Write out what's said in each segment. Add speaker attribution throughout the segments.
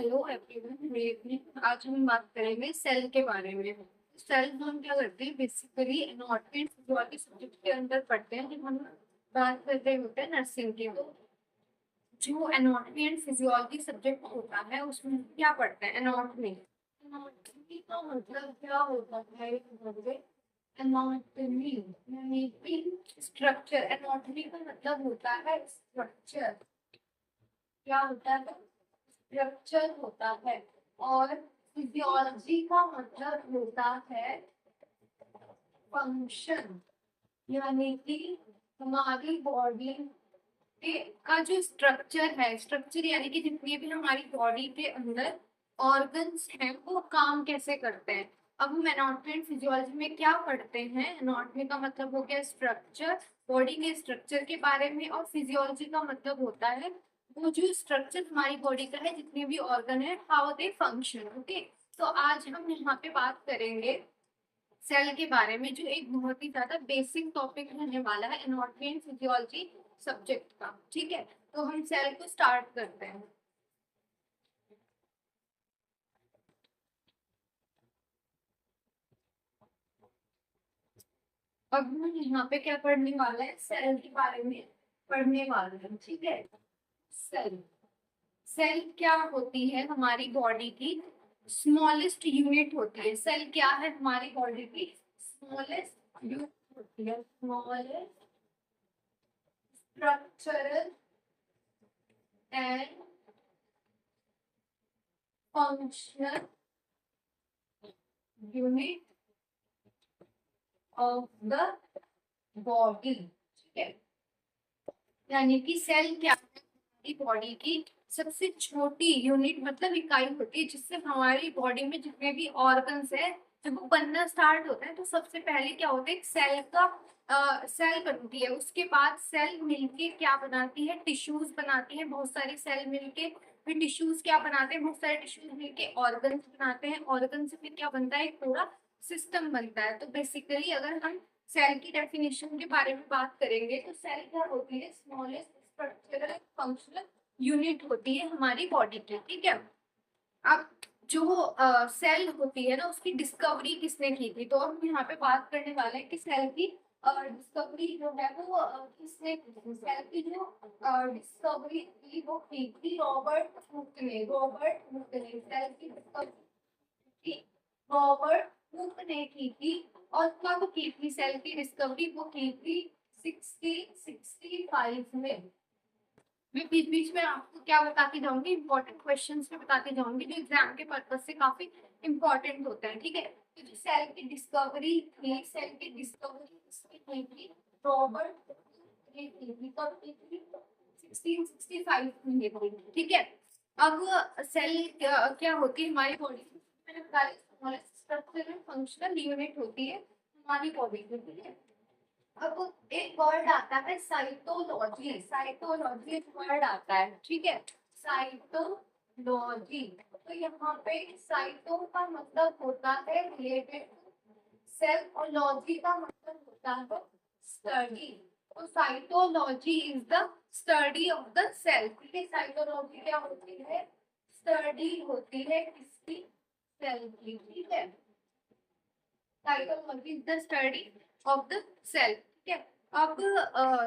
Speaker 1: Hello everyone, good evening. आज हम बात करेंगे सेल के बारे में। सेल हम क्या करते हैं, basically anatomy and physiology subject के अंदर पढ़ते हैं जब हम बात करते होते हैं नर्सिंग की। तो जो एनाटॉमी एंड फिजियोलॉजी सब्जेक्ट होता है उसमें क्या पढ़ते हैं? एनाटॉमी। एनाटॉमी का मतलब क्या होता है? एनाटॉमी यानी कि स्ट्रक्चर। एनाटॉमी का मतलब होता है स्ट्रक्चर। क्या होता है? स्ट्रक्चर होता है। और फिजियोलॉजी का मतलब होता है फंक्शन, यानी कि हमारी बॉडी के का जो स्ट्रक्चर है, स्ट्रक्चर यानी कि जितनी भी हमारी बॉडी के अंदर ऑर्गन्स हैं वो काम कैसे करते हैं। अब हम एनाटॉमी एंड फिजियोलॉजी में क्या पढ़ते हैं? एनाटॉमी का मतलब हो गया स्ट्रक्चर, बॉडी के स्ट्रक्चर के बारे में। और फिजियोलॉजी का मतलब होता है वो जो स्ट्रक्चर हमारी बॉडी का है, जितने भी ऑर्गन है, हाउ दे फंक्शन। ओके, तो आज हम यहाँ पे बात करेंगे सेल के बारे में, जो एक बहुत ही ज्यादा बेसिक टॉपिक रहने वाला है एनाटॉमी एंड फिजियोलॉजी सब्जेक्ट का। ठीक है, तो हम सेल को स्टार्ट करते हैं। अब हम यहाँ पे क्या पढ़ने वाले हैं? सेल के बारे में पढ़ने वाले हैं। ठीक है, सेल। सेल क्या होती है? हमारी बॉडी की स्मॉलेस्ट यूनिट होती है। सेल क्या है? हमारी बॉडी की स्मॉलेस्ट यूनिट होती है। Smallest structural and functional unit of the body. ठीक है, यानी कि सेल क्या है? हमारी बॉडी की सबसे छोटी यूनिट, मतलब इकाई होती है, जिससे हमारी बॉडी में जितने भी ऑर्गन्स है, जब वो बनना स्टार्ट होता है तो सबसे पहले क्या होता है? एक सेल का सेल बनती है। उसके बाद सेल मिलके क्या बनाती है? टिश्यूज बनाती है। बहुत सारी सेल मिलके फिर टिश्यूज क्या बनाते हैं? बहुत सारे टिश्यूज मिलके ऑर्गन्स बनाते हैं। ऑर्गन से फिर क्या बनता है? एक पूरा सिस्टम बनता है। तो बेसिकली अगर हम सेल की डेफिनेशन के बारे में बात करेंगे तो सेल क्या होती है? स्मॉलेस्ट स्ट्रक्चरल फंक्शनल यूनिट होती है हमारी बॉडी की। ठीक है, अब जो सेल होती है ना, उसकी डिस्कवरी किसने की थी? तो हम यहाँ पे बात करने वाले हैं कि सेल की डिस्कवरी जो है वो किसने की थी। सेल की जो डिस्कवरी थी वो की थी रॉबर्ट हुक ने। रॉबर्ट हुक ने सेल की डिस्कवरी रॉबर्ट हुक ने की थी। और कब की थी सेल की डिस्कवरी? वो की थी 1665 में। मैं बीच बीच में आपको क्या बताती जाऊंगी, इंपॉर्टेंट क्वेश्चंस में बताती जाऊंगी जो एग्जाम के पर्पज से काफी इंपॉर्टेंट होते हैं। ठीक है, तो जो सेल की डिस्कवरी थी, सेल की डिस्कवरी किसने की थी? रॉबर्ट ने की थी। कब की थी? 1665 में की थी। ठीक है, अब सेल क्या होती है हमारी बॉडी में? मैंने बताया स्ट्रक्चरल फंक्शनल यूनिट होती है हमारी बॉडी में। ठीक है, अब एक वर्ड आता है साइटोलॉजी। साइटोलॉजी एक वर्ड आता है। ठीक है, साइटोलॉजी। तो यहाँ पे साइटो का मतलब होता है रिलेटेड टू सेल और लॉजी का मतलब होता है स्टडी। तो cytology is the study of the cell. ठीक है, साइटोलॉजी क्या होती है? स्टडी होती है किसकी? सेल की। ठीक है, cytology is the study of the cell. ठीक है, अब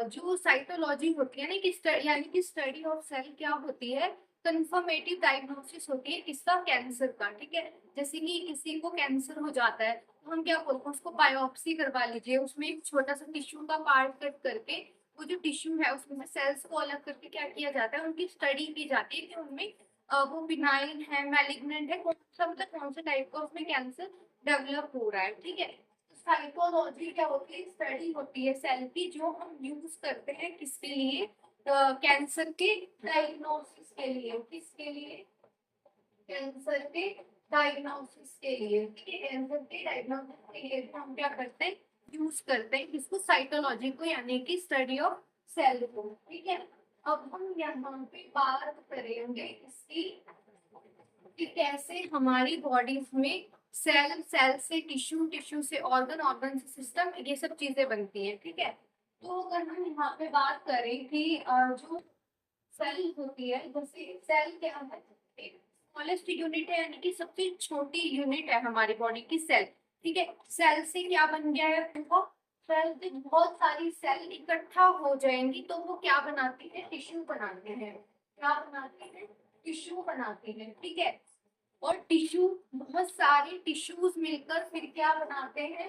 Speaker 1: जो साइटोलॉजी होती है ना कि यानी कि स्टडी ऑफ सेल क्या होती है? कंफर्मेटिव डायग्नोसिस होती है किसका? कैंसर का। ठीक है, जैसे कि किसी को कैंसर हो जाता है तो हम क्या बोलते हैं? उसको बायोप्सी करवा लीजिए। उसमें एक छोटा सा टिश्यू का पार्ट कट करके वो जो टिश्यू है उसमें से सेल्स को अलग करके क्या किया जाता है? उनकी स्टडी की जाती है कि उनमें वो बिनाइन है, मैलिग्नेंट है, कौन सा मतलब कौन से टाइप का उसमें कैंसर डेवलप हो रहा है। ठीक है, साइकोलॉजी क्या होती है? स्टडी होती है सेल की, जो हम यूज करते हैं किसके लिए? कैंसर के डायग्नोसिस के लिए। किसके लिए? कैंसर के डायग्नोसिस के लिए। ठीक है, कैंसर के डायग्नोसिस के लिए हम क्या करते हैं? यूज करते हैं किसको? साइकोलॉजी को, यानी कि स्टडी ऑफ सेल को। ठीक है, अब हम यहाँ पे बात करेंगे इसकी कि कैसे हमारी बॉडीज में सेल, सेल से टिश्यू, टिश्यू से ऑर्गन, ऑर्गन से सिस्टम, ये सब चीजें बनती हैं। ठीक है, तो अगर हम यहाँ पे बात करें कि जो सेल होती है, जैसे सेल क्या है? स्मॉलेस्ट यूनिट है, यानी कि सबसे छोटी यूनिट है हमारी बॉडी की सेल। ठीक है, सेल से क्या बन गया है देखो, सेल से बहुत सारी सेल इकट्ठा हो जाएंगी तो वो क्या बनाती है, टिश्यू बनाते हैं। क्या बनाते हैं, टिश्यू बनाते हैं। ठीक है, और टिश्यू, बहुत सारे टिश्यूज मिलकर फिर क्या बनाते हैं,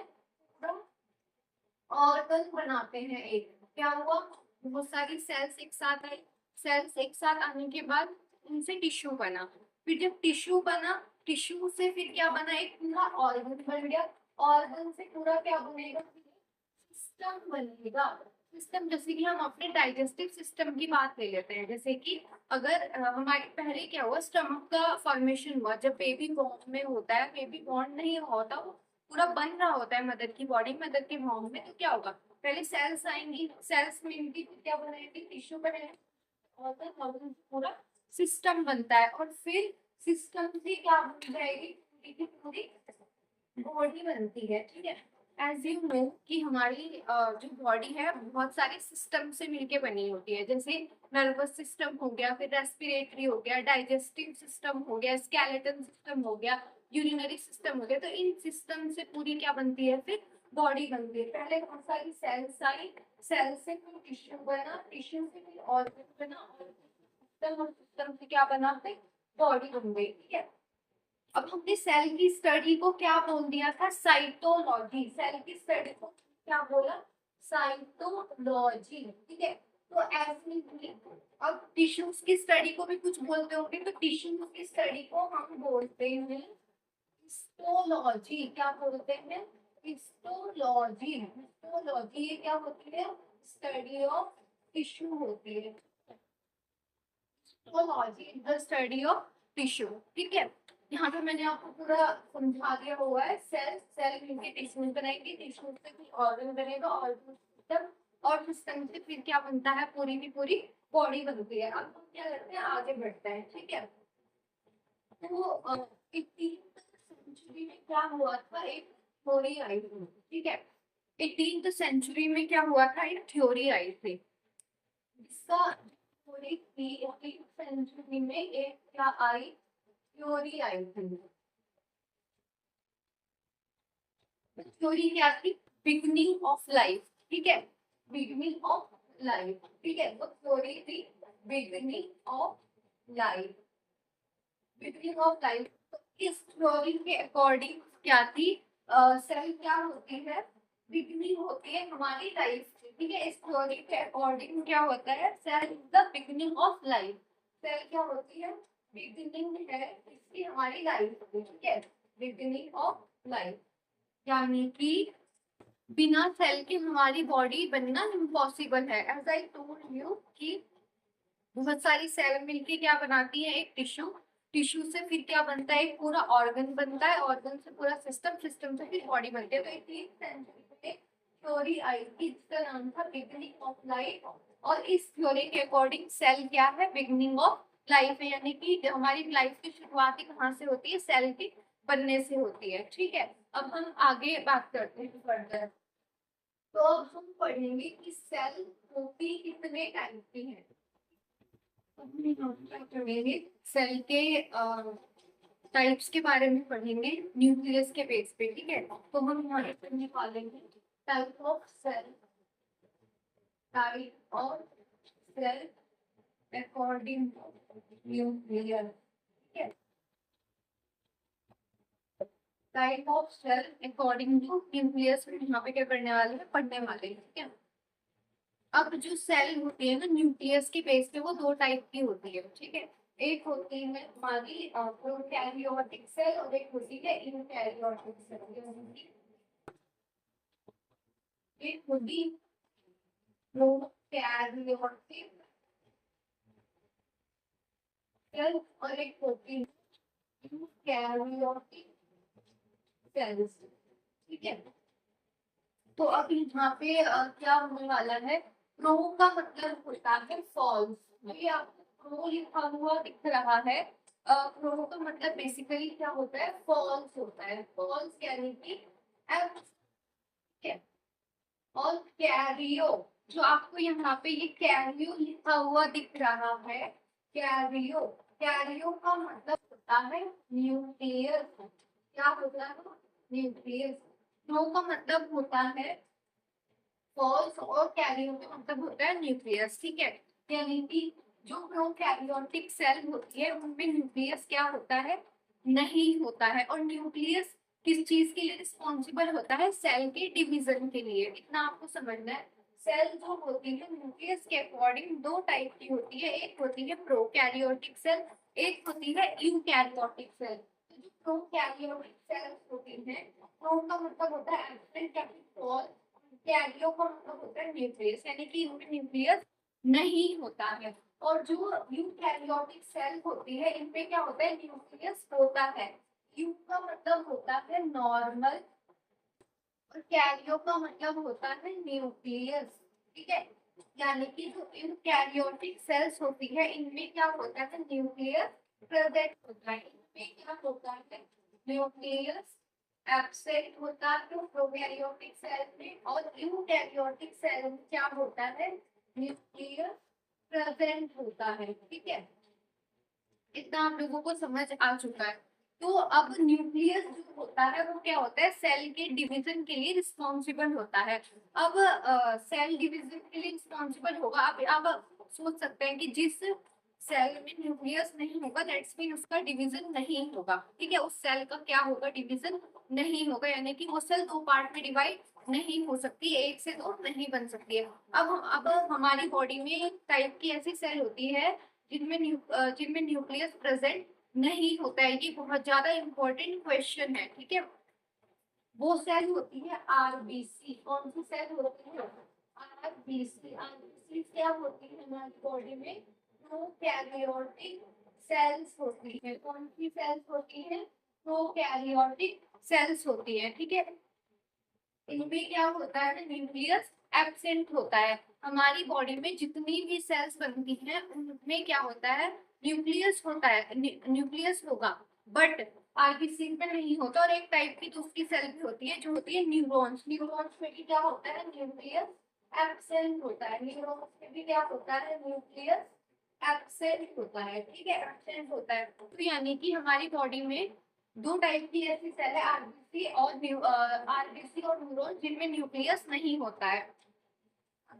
Speaker 1: ऑर्गन बनाते हैं। एक क्या हुआ, बहुत सारी सेल्स एक साथ आई, सेल्स एक साथ आने के बाद उनसे टिश्यू बना, फिर जब टिश्यू बना, टिश्यू से फिर क्या बना, एक पूरा ऑर्गन बन गया। ऑर्गन से पूरा क्या बनेगा, सिस्टम बनेगा। सिस्टम, जैसे कि हम अपने डाइजेस्टिव सिस्टम की बात ले लेते हैं। जैसे कि अगर हमारे पहले क्या हुआ, स्टमक का फॉर्मेशन हुआ जब बेबी बॉर्न में होता है, बेबी बॉर्न नहीं होता, वो पूरा बन रहा होता है मदर की बॉडी, मदर के फॉर्म में। तो क्या होगा, पहले सेल्स आएंगी, सेल्स में इनकी क्या बनाएंगी, टिश्यू बनाएंगे, और पूरा सिस्टम बनता है, और फिर सिस्टम से क्या बन जाएगी, पूरी की पूरी बॉडी बनती है। ठीक है, एज यू नो कि हमारी जो बॉडी है बहुत सारे सिस्टम से मिलके बनी होती है। जैसे नर्वस सिस्टम हो गया, फिर रेस्पिरेटरी हो गया, डाइजेस्टिव सिस्टम हो गया, स्केलेटन सिस्टम हो गया, यूरिनरी सिस्टम हो गया। तो इन सिस्टम से पूरी क्या बनती है, फिर बॉडी बनती है। पहले बहुत सारी सेल्स आई, सेल से फिर टिश्यू बना, टिश्यू से फिर ऑर्गन बना, और सिस्टम से क्या बना, फिर बॉडी बन गई। ठीक है, अब हमने सेल की स्टडी को क्या बोल दिया था, साइटोलॉजी। सेल की स्टडी को क्या बोला, साइटोलॉजी। ठीक है, तो ऐसे अब टिश्यूज की स्टडी को भी कुछ बोलते होंगे, तो टिश्यूज की स्टडी को हम बोलते हैं हिस्टोलॉजी। क्या बोलते हैं, हिस्टोलॉजी। हिस्टोलॉजी ये क्या होती है, स्टडी ऑफ टिश्यू होती है। Histology the study of tissue. ठीक है, यहाँ पे मैंने आपको पूरा समझा दिया हुआ है। सेल, सेल मिलके टिश्यू बनाएंगे, टिश्यू से फिर ऑर्गन बनेगा, ऑर्गन सिस्टम, और सिस्टम से फिर क्या बनता है, पूरी की पूरी बॉडी बनती है। अब हम क्या करते हैं, आगे बढ़ते हैं। ठीक है, तो 18th सेंचुरी में क्या हुआ था, एक थ्योरी आई थी। ठीक है, 18th सेंचुरी में क्या हुआ था, एक थ्योरी आई थी। इसका थ्योरी थी 18th सेंचुरी में, एक क्या आई, थ्योरी आई थी। थ्योरी क्या थी, बिगनिंग ऑफ लाइफ। ठीक है, बिगनिंग ऑफ लाइफ। ठीक है, तो थ्योरी थी beginning of life, beginning of life. तो इस थ्योरी के अकॉर्डिंग क्या थी, सेल क्या होती है, बिगनिंग होती है हमारी लाइफ की। ठीक है, इस थ्योरी के अकॉर्डिंग क्या होता है, cell is the beginning of life. Cell क्या होती है, बिगनिंग है इसकी हमारी लाइफ की। ठीक है, बिगनिंग ऑफ लाइफ, यानी कि बिना सेल के हमारी बॉडी बनना इम्पॉसिबल है। एज आई टोल्ड यू कि बहुत सारी सेल मिलके क्या बनाती है, एक टिश्यू, टिश्यू से फिर क्या बनता है, एक पूरा ऑर्गन बनता है, ऑर्गन से पूरा सिस्टम, सिस्टम से फिर बॉडी बनती है। तो 18th सेंचुरी में थ्योरी आई थी जिसका नाम था बिगनिंग ऑफ लाइफ, और इस थ्योरी के अकॉर्डिंग सेल क्या है, बिगनिंग ऑफ लाइफ है, यानी कि हमारी लाइफ की शुरुआत ही कहाँ से होती है, सेल के बनने से होती है। ठीक है, अब हम आगे बात करते हैं फर्दर। तो अब हम पढ़ेंगे कि सेल होती कितने टाइप की है। पढ़ेंगे सेल के टाइप्स के बारे में, पढ़ेंगे न्यूक्लियस के बेस पे। ठीक है, तो हम यहाँ पे निकालेंगे type of cell, type of cell according nucleus. ठीक है, type of cell according to nucleus में यहाँ पे क्या करने वाले हैं, पढ़ने वाले हैं। ठीक है, अब जो सेल होती है ना न्यूक्लियस के बेस पे, वो दो टाइप की होती है। ठीक है, एक होती है हमारी प्रोकैरियोटिक सेल, और एक होती है यूकैरियोटिक सेल। एक होती प्रोकैरियोटिक सेल और एक होती यूकैरियोटिक सेल्स। ठीक है, तो अब यहाँ पे क्या होने वाला है, प्रो का मतलब होता है फॉल्स। ये आपको प्रो लिखा हुआ दिख रहा है, प्रो का मतलब बेसिकली क्या होता है, फॉल्स होता है। फॉल्स यानी कि एफ। ठीक है, और कैरियो, जो आपको यहाँ पे ये कैरियो लिखा हुआ दिख रहा है, कैरियो, कैरियो का मतलब होता है न्यूक्लियस। क्या होता है? न्यूक्लियस। प्रो का मतलब होता है फॉल्स और कैरियर का मतलब होता है न्यूक्लियस। ठीक है, यानी कि जो प्रोकैरियोटिक सेल होती है उनमें न्यूक्लियस क्या होता है? नहीं होता है। और न्यूक्लियस किस चीज के लिए रिस्पॉन्सिबल होता है? सेल के डिवीजन के लिए। इतना आपको समझना है। सेल जो होती है न्यूक्लियस के अकॉर्डिंग दो टाइप की होती है, एक होती है प्रोकैरियोटिक सेल, एक होती है यूकैरियोटिक सेल। तो जो प्रोकैरियोटिक सेल्स होती है, प्रो का मतलब होता है एब्सेंट, कैरियो का मतलब होता है न्यूक्लियस, यानी कि इनमें न्यूक्लियस नहीं होता है। और जो यूकैरियोटिक सेल होती है इनमें क्या होता है? न्यूक्लियस होता है। यू का मतलब होता है नॉर्मल और कैरियो का मतलब होता है न्यूक्लियस। ठीक है, यानी कि जो यूकैरियोटिक सेल्स होती है इनमें क्या होता है? न्यूक्लियस प्रेजेंट होता है। इनमें क्या होता है? न्यूक्लियस एब्सेंट होता है प्रोकैरियोटिक सेल में, और यूकैरियोटिक सेल में क्या होता है? न्यूक्लियस प्रेजेंट होता है। ठीक है, इतना आप लोगों को समझ आ चुका है। तो अब न्यूक्लियस जो होता है वो क्या होता है? सेल के डिवीजन के लिए रिस्पॉन्सिबल होता है। अब सेल डिवीजन के लिए रिस्पॉन्सिबल होगा। अब आप सोच सकते हैं कि जिस सेल में न्यूक्लियस नहीं होगा दैट्स मीन उसका डिवीजन नहीं होगा। ठीक है, उस सेल का क्या होगा? डिवीजन नहीं होगा, यानी कि वो सेल दो पार्ट में डिवाइड नहीं हो सकती, एक से दो नहीं बन सकती है। अब हमारी बॉडी में एक टाइप की ऐसी सेल होती है जिनमें न्यूक्लियस प्रेजेंट नहीं होता है। ये बहुत ज्यादा इंपॉर्टेंट क्वेश्चन है। ठीक है, वो सेल होती है आरबीसी। कौन सी सेल होती है? आरबीसी। आरबीसी क्या होती है हमारी बॉडी में? प्रोकैरियोटिक सेल्स होती है। कौन सी सेल्स होती है? प्रोकैरियोटिक सेल्स होती है। ठीक है, इनमें क्या होता है? न्यूक्लियस एब्सेंट होता है। हमारी बॉडी में जितनी भी सेल्स बनती हैं उनमें क्या होता है? न्यूक्लियस होता है, न्यूक्लियस होगा, बट आरबीसी में नहीं होता। और एक टाइप की दूसरी सेल भी होती है जो होती है न्यूरॉन्स। न्यूरॉन्स में भी क्या होता है? न्यूक्लियस एब्सेंट होता है। न्यूरॉन्स में भी क्या होता है? न्यूक्लियस एब्सेंट होता है। ठीक है, एब्सेंट होता है। तो यानी कि हमारी बॉडी में दो टाइप की ऐसी सेल है, आरबीसी और न्यूरॉन, जिनमें न्यूक्लियस नहीं होता है।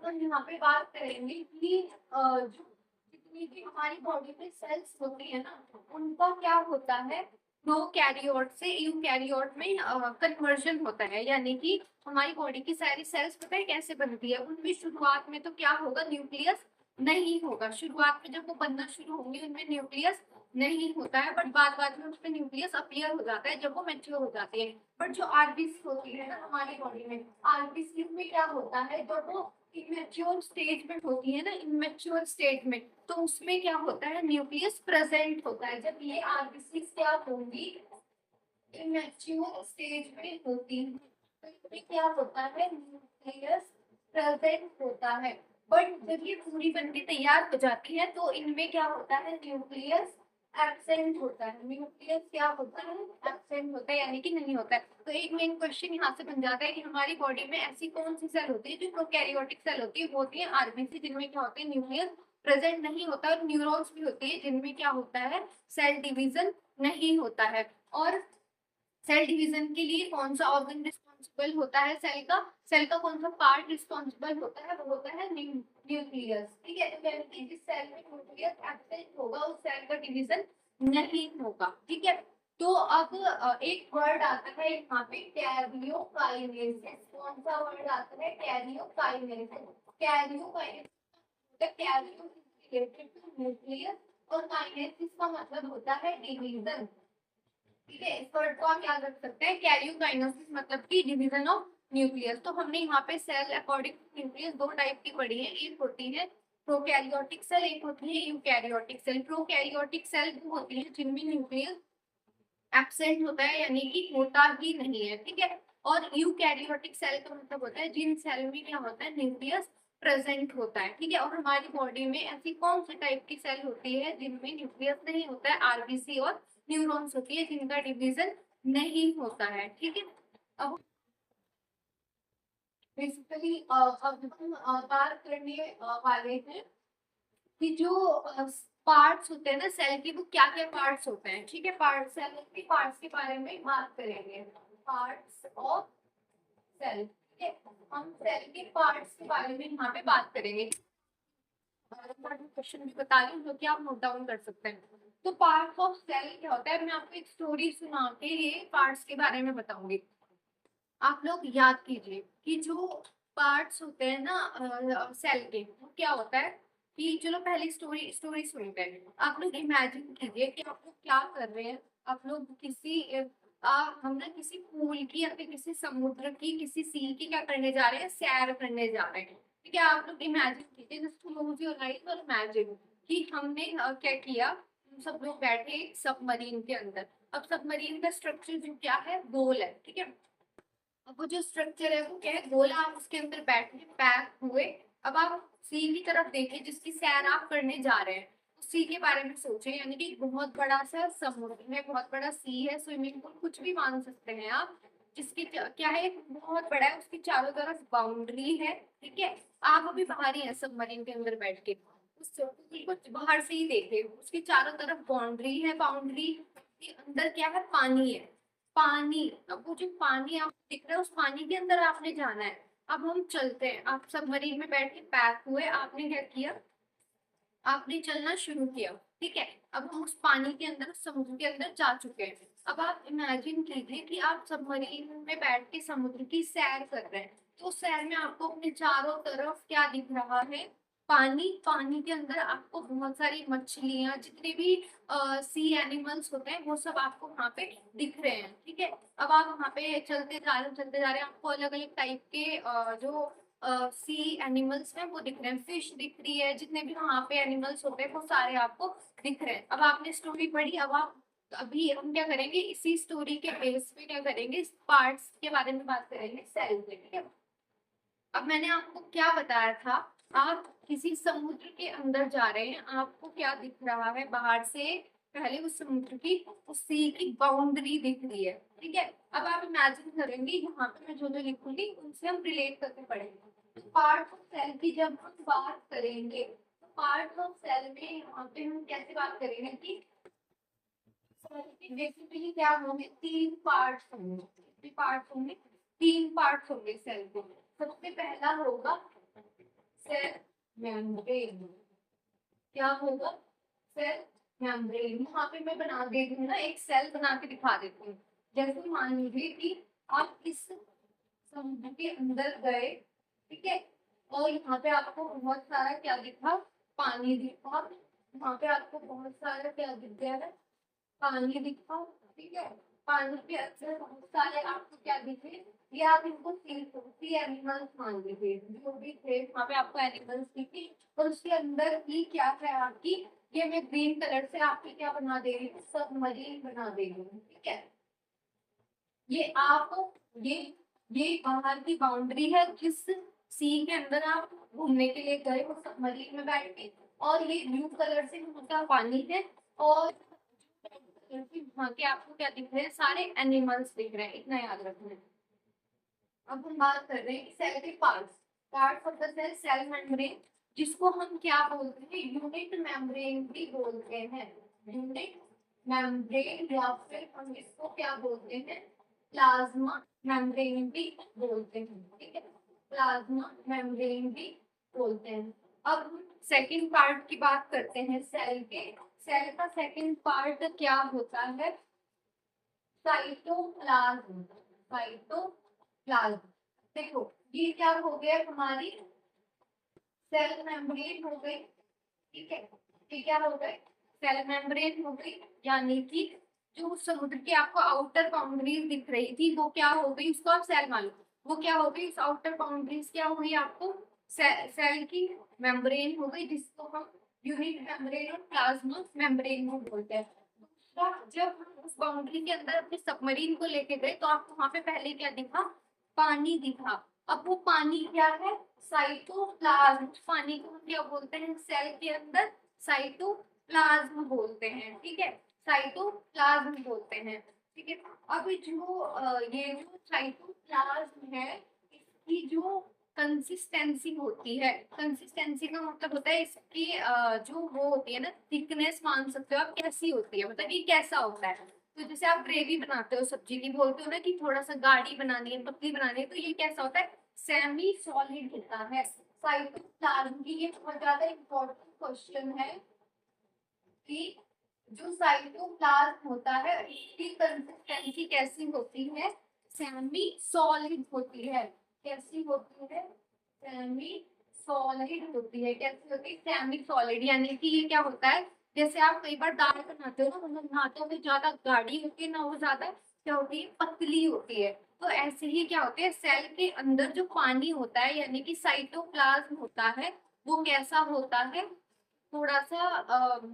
Speaker 1: तो यहाँ पे बात करेंगे कि जो जितनी भी हमारी बॉडी में सेल्स होती है ना उनका क्या होता है? प्रोकैरियोट से यूकैरियोट में कन्वर्जन होता है। यानी कि हमारी बॉडी की सारी सेल्स पता है कैसे बनती है? उनमें शुरुआत में तो क्या होगा? न्यूक्लियस नहीं होगा। शुरुआत में जब वो बनना शुरू होंगे उनमें न्यूक्लियस नहीं होता है, बट बाद बाद में उसमें न्यूक्लियस अपीयर हो जाता है जब वो मैच्योर हो जाती है। बट जो आरबीसी होती है ना हमारी बॉडी में, आरबीसी में क्या होता है? जब वो इमेच्योर स्टेज में होती है ना, इमेच्योर स्टेज में, तो उसमें क्या होता है? न्यूक्लियस प्रेजेंट होता है। जब ये आरबीसी क्या होंगी? इमेच्योर स्टेज में होती है, तो इसमें क्या होता है? न्यूक्लियस प्रेजेंट होता है। बट जब ये पूरी बनके तैयार हो जाती है तो इनमें क्या होता है? न्यूक्लियस एब्सेंट होता है। न्यूक्लियस क्या होता है? एब्सेंट होता है, यानी कि नहीं होता है। तो एक मेन क्वेश्चन यहाँ से बन जाता है कि हमारी बॉडी में ऐसी कौन सी सेल होती है जो प्रोकैरियोटिक सेल होती है? वो होती है आरबीसी, जिनमें क्या होता है? न्यूक्लियस प्रेजेंट नहीं होता। और न्यूरॉन्स भी होती है जिनमें क्या होता है? सेल डिवीजन नहीं होता है। और सेल डिवीजन के लिए कौन सा ऑर्गन रिस्पॉन्सिबल होता है? सेल का कौन सा पार्ट रिस्पॉन्सिबल होता है? वो होता है न्यूक्लियस। ठीक है, तो यानी कि जिस सेल में न्यूक्लियस एब्सेंट होगा उस सेल का डिवीजन नहीं होगा। ठीक है, तो अब एक वर्ड आता है यहाँ पे कैरियोकाइनेसिस। कौन सा वर्ड आता है? Karyokinesis. Karyokinesis karyo related to nucleus, और काइनेसिस का मतलब होता है डिवीजन। ठीक है, इस वर्ड को आप याद रख सकते हैं। कैरियोकाइनेसिस मतलब कि डिवीजन ऑफ न्यूक्लियस। तो हमने यहाँ पे सेल अकॉर्डिंग न्यूक्लियस दो टाइप की पढ़ी है। एक होती है प्रोकैरियोटिक सेल, एक होती है यूकैरियोटिक सेल। प्रोकैरियोटिक सेल वो होती है जिनमें न्यूक्लियस एब्सेंट होता है, यानी कि होता ही नहीं है। ठीक है, और यूकैरियोटिक सेल का मतलब होता है जिन सेल में क्या होता है? न्यूक्लियस प्रेजेंट होता है। ठीक है, और हमारी बॉडी में ऐसी कौन सी टाइप की सेल होती है जिनमें न्यूक्लियस नहीं होता है? आरबीसी और न्यूरॉन्स होती है जिनका डिवीजन नहीं होता है। ठीक है, अब बेसिकली अब हम बात करने वाले हैं कि जो पार्ट्स होते हैं ना सेल के, वो क्या क्या पार्ट्स होते हैं, ठीक है। पार्ट सेल के पार्ट्स के बारे में बात करेंगे, पार्ट्स ऑफ सेल, ठीक है। हम सेल के पार्ट्स के बारे में यहाँ पे बात करेंगे। क्वेश्चन भी बता रही हूँ जो कि आप नोट डाउन कर सकते हैं। तो पार्ट्स ऑफ सेल क्या होता है, मैं आपको एक स्टोरी सुना के ये पार्ट्स के बारे में बताऊंगी। आप लोग याद कीजिए कि जो पार्ट्स होते हैं ना सेल के, वो क्या होता है कि चलो पहले स्टोरी स्टोरी सुनते हैं। आप लोग इमेजिन कीजिए कि आप लोग क्या कर रहे हैं। आप लोग किसी हम ना किसी पूल की या फिर किसी समुद्र की किसी सी की क्या करने जा रहे हैं, सैर करने जा रहे हैं, ठीक है। आप लोग इमेजिन कीजिए, जस्ट क्लोज योर आईज और इमेजिन कि हमने क्या किया, हम सब लोग बैठे सबमरीन के अंदर। अब सबमरीन का स्ट्रक्चर जो क्या है, गोल है, ठीक है। अब वो जो स्ट्रक्चर है वो क्या है, गोला। आप उसके अंदर बैठे पैक हुए। अब आप सी की तरफ देखिए जिसकी सैर आप करने जा रहे हैं, उस सी के बारे में सोचें, यानी कि बहुत बड़ा सा समुद्र है, बहुत बड़ा सी है, स्विमिंग पूल कुछ भी मान सकते हैं आप, जिसकी क्या है, बहुत बड़ा है, उसकी चारों तरफ बाउंड्री है, ठीक है। आप अभी बाहर ही हैं सबमरीन के अंदर बैठ के, उस कुछ बाहर से ही देखे, उसकी चारों तरफ बाउंड्री है, बाउंड्री के अंदर क्या है, पानी है, पानी। अब वो जो पानी आपको दिख रहा है, उस पानी के अंदर आपने जाना है। अब हम चलते हैं, आप सबमरीन में बैठ के पैक हुए, आपने क्या किया, आपने चलना शुरू किया, ठीक है। अब हम उस पानी के अंदर, उस समुद्र के अंदर जा चुके हैं। अब आप इमेजिन कीजिए कि आप सबमरीन में बैठ के समुद्र की सैर कर रहे हैं। तो उस सैर में आपको अपने चारों तरफ क्या दिख रहा है, पानी। पानी के अंदर आपको बहुत सारी मछलियां, जितने भी सी एनिमल्स होते हैं, वो सब आपको वहां पे दिख रहे हैं, ठीक है। अब आप वहां पे चलते जा रहे हो, चलते जा रहे हैं, आपको अलग अलग टाइप के जो सी एनिमल्स हैं वो दिख रहे हैं, फिश दिख रही है, जितने भी वहां पे एनिमल्स होते हैं वो सारे आपको दिख रहे हैं। अब आपने स्टोरी पढ़ी, अब आप, अभी हम क्या करेंगे, इसी स्टोरी के बेस पे क्या करेंगे, इस पार्ट्स के बारे में बात करेंगे, सेल पे, ठीक है। अब मैंने आपको क्या बताया था, आप किसी समुद्र के अंदर जा रहे हैं, आपको क्या दिख रहा है बाहर से, पहले उस समुद्र की, उस सी की बाउंड्री दिख रही है, ठीक है। अब आप इमेजिन करेंगे, यहाँ पे मैं जो जो लिखूंगी उनसे हम रिलेट करके पढ़ेंगे। पार्ट ऑफ सेल की जब हम बात करेंगे, तो पार्ट ऑफ सेल में यहाँ पे हम कैसे बात करेंगे कि बेसिकली क्या होंगे, तीन पार्ट्स होंगे, कितने पार्ट्स होंगे, तीन पार्ट्स होंगे सेल के। सबसे पहला होगा सेल मेम्ब्रेन, क्या होगा, सेल मेम्ब्रेन। यहाँ पे मैं बना देती हूँ ना, एक सेल बना के दिखा देती हूँ। जैसे मान लीजिए कि आप इस समुद्र के अंदर गए, ठीक है, और यहाँ पे आपको बहुत सारा क्या दिखा, पानी दिखा, वहाँ पे आपको बहुत सारा क्या दिख गया है, पानी दिखा, ठीक है। पानी के अंदर बहुत सारे आपको क्या दिखे, ये आप इनको सी एनिमल्स मान लीजिए, जो भी थे वहाँ पे आपको एनिमल्स दिखे, और उसके अंदर ही क्या है आपकी, ये मैं ग्रीन कलर से आपकी क्या बना दे रही हूँ, सबमरीन बना दे रही हूँ, ठीक है। ये आप, ये ये बाहर की बाउंड्री है, जिस सी के अंदर आप घूमने के लिए गए, वो सबमरीन में बैठ के, और ये ब्लू कलर से उसका पानी है, और वहाँ के आपको क्या दिख रहे हैं, सारे एनिमल्स दिख रहे हैं, इतना याद रखना है। अब हम बात कर रहे हैं सेल के parts, parts of the cell, cell membrane, जिसको हम क्या बोलते हैं, यूनिट मेम्ब्रेन भी बोलते हैं, यूनिट मेम्ब्रेन, या फिर हम इसको क्या बोलते हैं, प्लाज्मा मेम्ब्रेन भी बोलते हैं, ठीक है। प्लाज्मा मेम्ब्रेन भी बोलते हैं। अब हम सेकंड पार्ट की बात करते हैं सेल के। सेल का सेकंड पार्ट क्या होता है, साइटोप्लाज्म, साइटोप्लाज्म। देखो ये क्या हो गया, हमारी सेल मेम्ब्रेन हो गई, ठीक है, ये क्या हो गए, सेल मेम्ब्रेन हो गई, यानी कि जो समुद्र की आपको आउटर बाउंड्रीज दिख रही थी, वो क्या हो गई, उसको आप सेल मान लो, वो क्या हो गई, उस आउटर बाउंड्रीज क्या हुई आपको, सेल की मेम्ब्रेन हो गई, जिसको हम यूनिट मेम्ब्रेन और प्लाज्मा मेम्ब्रेन को बोलते हैं। दूसरा, जब हम उस बाउंड्री के अंदर अपने सबमरीन को लेके गए, तो आपको वहां पे पहले क्या दिखा, पानी दिखा। अब वो पानी क्या है, साइटोप्लाज्म। पानी को हम क्या बोलते हैं सेल के अंदर, साइटोप्लाज्म बोलते हैं, ठीक है, साइटोप्लाज्म बोलते हैं, ठीक है। अब जो ये जो साइटोप्लाज्म है, इसकी जो कंसिस्टेंसी होती है। कंसिस्टेंसी का मतलब होता है इसकी जो वो होती है ना, थिकनेस मान सकते हो आप, कैसी होती है, मतलब ये कैसा होता है। तो जैसे आप ग्रेवी बनाते हो सब्जी की, बोलते हो ना कि थोड़ा सा गाढ़ी बनानी है, पतली बनानी है, तो ये कैसा होता है, सेमी सॉलिड होता है। साइटोप्लाज्म की ये बहुत ज्यादा इम्पोर्टेंट क्वेश्चन है कि जो साइटोप्लाज्म होता है इसकी कंसिस्टेंसी कैसी होती है, सेमी सॉलिड होती है। कैसी होती है, सेमी सॉलिड होती है। कैसी होती है, सेमी सॉलिड, यानी कि ये क्या होता है, जैसे आप कई बार दाल बनाते हो ना, मतलब ना तो वो ज्यादा गाढ़ी होती है, ना वो ज्यादा क्या होती है, पतली होती है। तो ऐसे ही क्या होते हैं, सेल के अंदर जो पानी होता है यानी कि साइटोप्लाज्म होता है, वो कैसा होता है, थोड़ा सा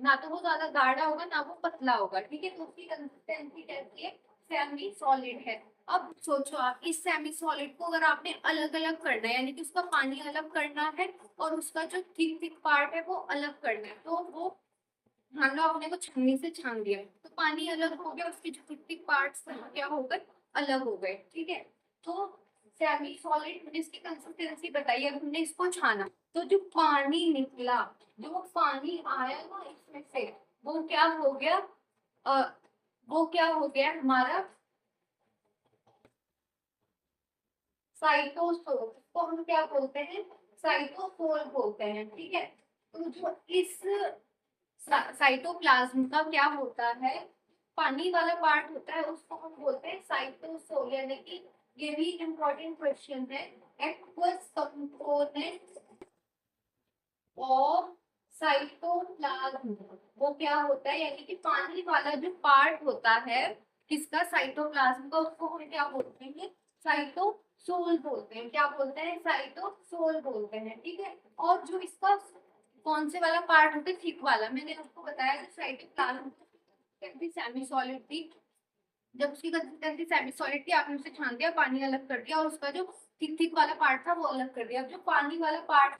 Speaker 1: ना तो वो ज्यादा गाढ़ा होगा ना वो पतला होगा, ठीक है। तो उसकी कंसिस्टेंसी कैसी है, सेमी सॉलिड है। अब सोचो आप, इस सेमी सॉलिड को अगर आपने अलग अलग करना है, यानी कि उसका पानी अलग करना है और उसका जो थिक थिक पार्ट है वो अलग करना है, तो वो मान लो आपने को छन्नी से छान दिया, तो पानी अलग हो गया, उसके जो थिक थिक पार्ट्स क्या हो गए, अलग हो गए, ठीक है। तो सेमी सॉलिड मैंने इसकी कंसिस्टेंसी बताई, अब हमने इसको छाना, तो जो पानी निकला, जो पानी आया ना इसमें से, वो क्या हो गया, अ, वो क्या हो गया हमारा साइटोसोल। इसको हम क्या बोलते हैं, साइटोसोल बोलते हैं, ठीक है। तो जो इस साइटोप्लाज्म का क्या होता है, पानी वाला पार्ट होता है, उसको हम बोलते हैं साइटोसोल, यानी कि ये भी इम्पोर्टेंट क्वेश्चन है, एक्वस कंपोनेंट ऑफ साइटोप्लाज्म। वो क्या होता है, यानी कि पानी वाला जो पार्ट होता है किसका, साइटोप्लाज्म का, उसको हम क्या बोलते हैं, साइटोसोल बोलते हैं। क्या बोलते हैं, साइटोसोल बोलते हैं, ठीक है। और जो इसका कौन से वाला पार्ट होता है, थिक वाला, मैंने आपको बताया जो साइटोप्लाज्म सेमी सॉलिड थी, जब उसकी कंसिस्टेंसी सेमी सॉलिड थी आपने उसे छान दिया, पानी अलग कर दिया और उसका जो थिक थिक वाला पार्ट था वो अलग कर दिया। अब जो पानी वाला पार्ट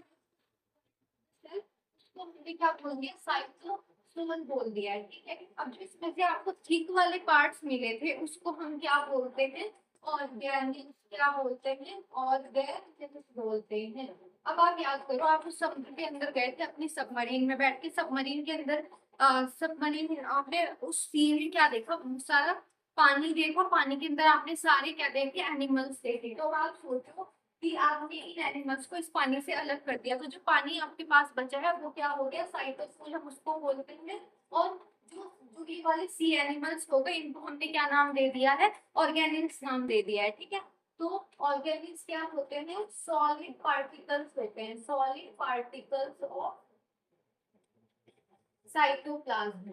Speaker 1: उसको हमने क्या बोल दिया, साइटोसोल बोल दिया है, ठीक है। अब जो इसमें से आपको थिक वाले पार्ट्स मिले थे उसको हम क्या बोलते हैं, ऑर्गेनिल्स, क्या बोलते हैं, ऑर्गेनिल्स बोलते हैं। अब आप याद करो, आप उस समुद्र के अंदर गए थे अपनी सबमरीन में बैठ के, सबमरीन के अंदर सबमरीन आपने उस सी में क्या देखा, बहुत सारा पानी देखा, पानी के अंदर आपने सारे क्या देखे, एनिमल्स देखे। तो आप सोचो कि आपने इन एनिमल्स को इस पानी से अलग कर दिया, तो जो पानी आपके पास बचा है वो क्या हो गया, साइटोसोल हम उसको बोलते हैं। और जो जो ये वाले सी एनिमल्स हो गए, इनको हमने क्या नाम दे दिया है, ऑर्गेनिल्स नाम दे दिया है, ठीक है। तो ऑर्गेनिल्स क्या होते हैं, सॉलिड पार्टिकल्स होते हैं, सॉलिड पार्टिकल्स ऑफ साइटोप्लाज्म।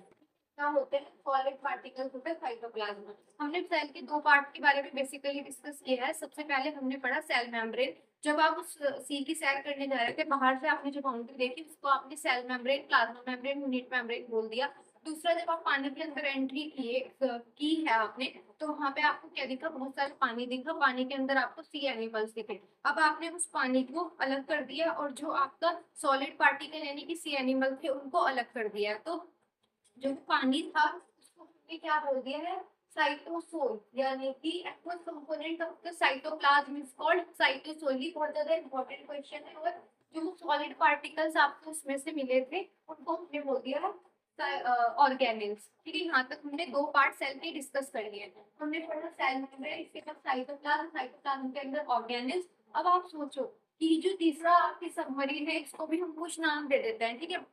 Speaker 1: क्या होते हैं, सॉलिड पार्टिकल्स होते हैं साइटोप्लाज्म। हमने सेल के दो पार्ट के बारे में बेसिकली डिस्कस किया है। सबसे पहले हमने पढ़ा सेल मेम्ब्रेन, जब आप उस सी की सैर करने जा रहे थे, बाहर से आपने जो बाउंड्री देखी उसको आपने cell membrane, plasma membrane, unit membrane बोल दिया। दूसरा, जब आप पानी के अंदर एंट्री की है आपने, तो वहां पे आपको क्या दिखा, बहुत सारा पानी दिखा, पानी के अंदर आपको सी एनिमल्स दिखे। अब आपने उस पानी को अलग कर दिया और जो आपका सॉलिड पार्टिकल यानी कि सी एनिमल थे उनको अलग कर दिया, तो जो पानी था उसको हमने क्या बोल दिया है, साइटोसोल, यानी कि aqueous component of the cytoplasm is called cytosol. ये बहुत ज्यादा इंपॉर्टेंट क्वेश्चन है। और जो सॉलिड पार्टिकल्स आपको उसमें से मिले थे उनको हमने बोल दिया है ऑर्गेनिल्स, ठीक है। यहाँ तक हमने दो पार्ट सेल के डिस्कस कर लिए। हमने पढ़ा सेल मेम्ब्रेन, इसके बाद साइटोप्लाज्म, साइटोप्लाज्म के अंदर ऑर्गेनिल्स। अब आप सोचो कि जो तीसरा आपकी सबमरीन है इसको भी हम कुछ नाम दे देते हैं, ठीक है।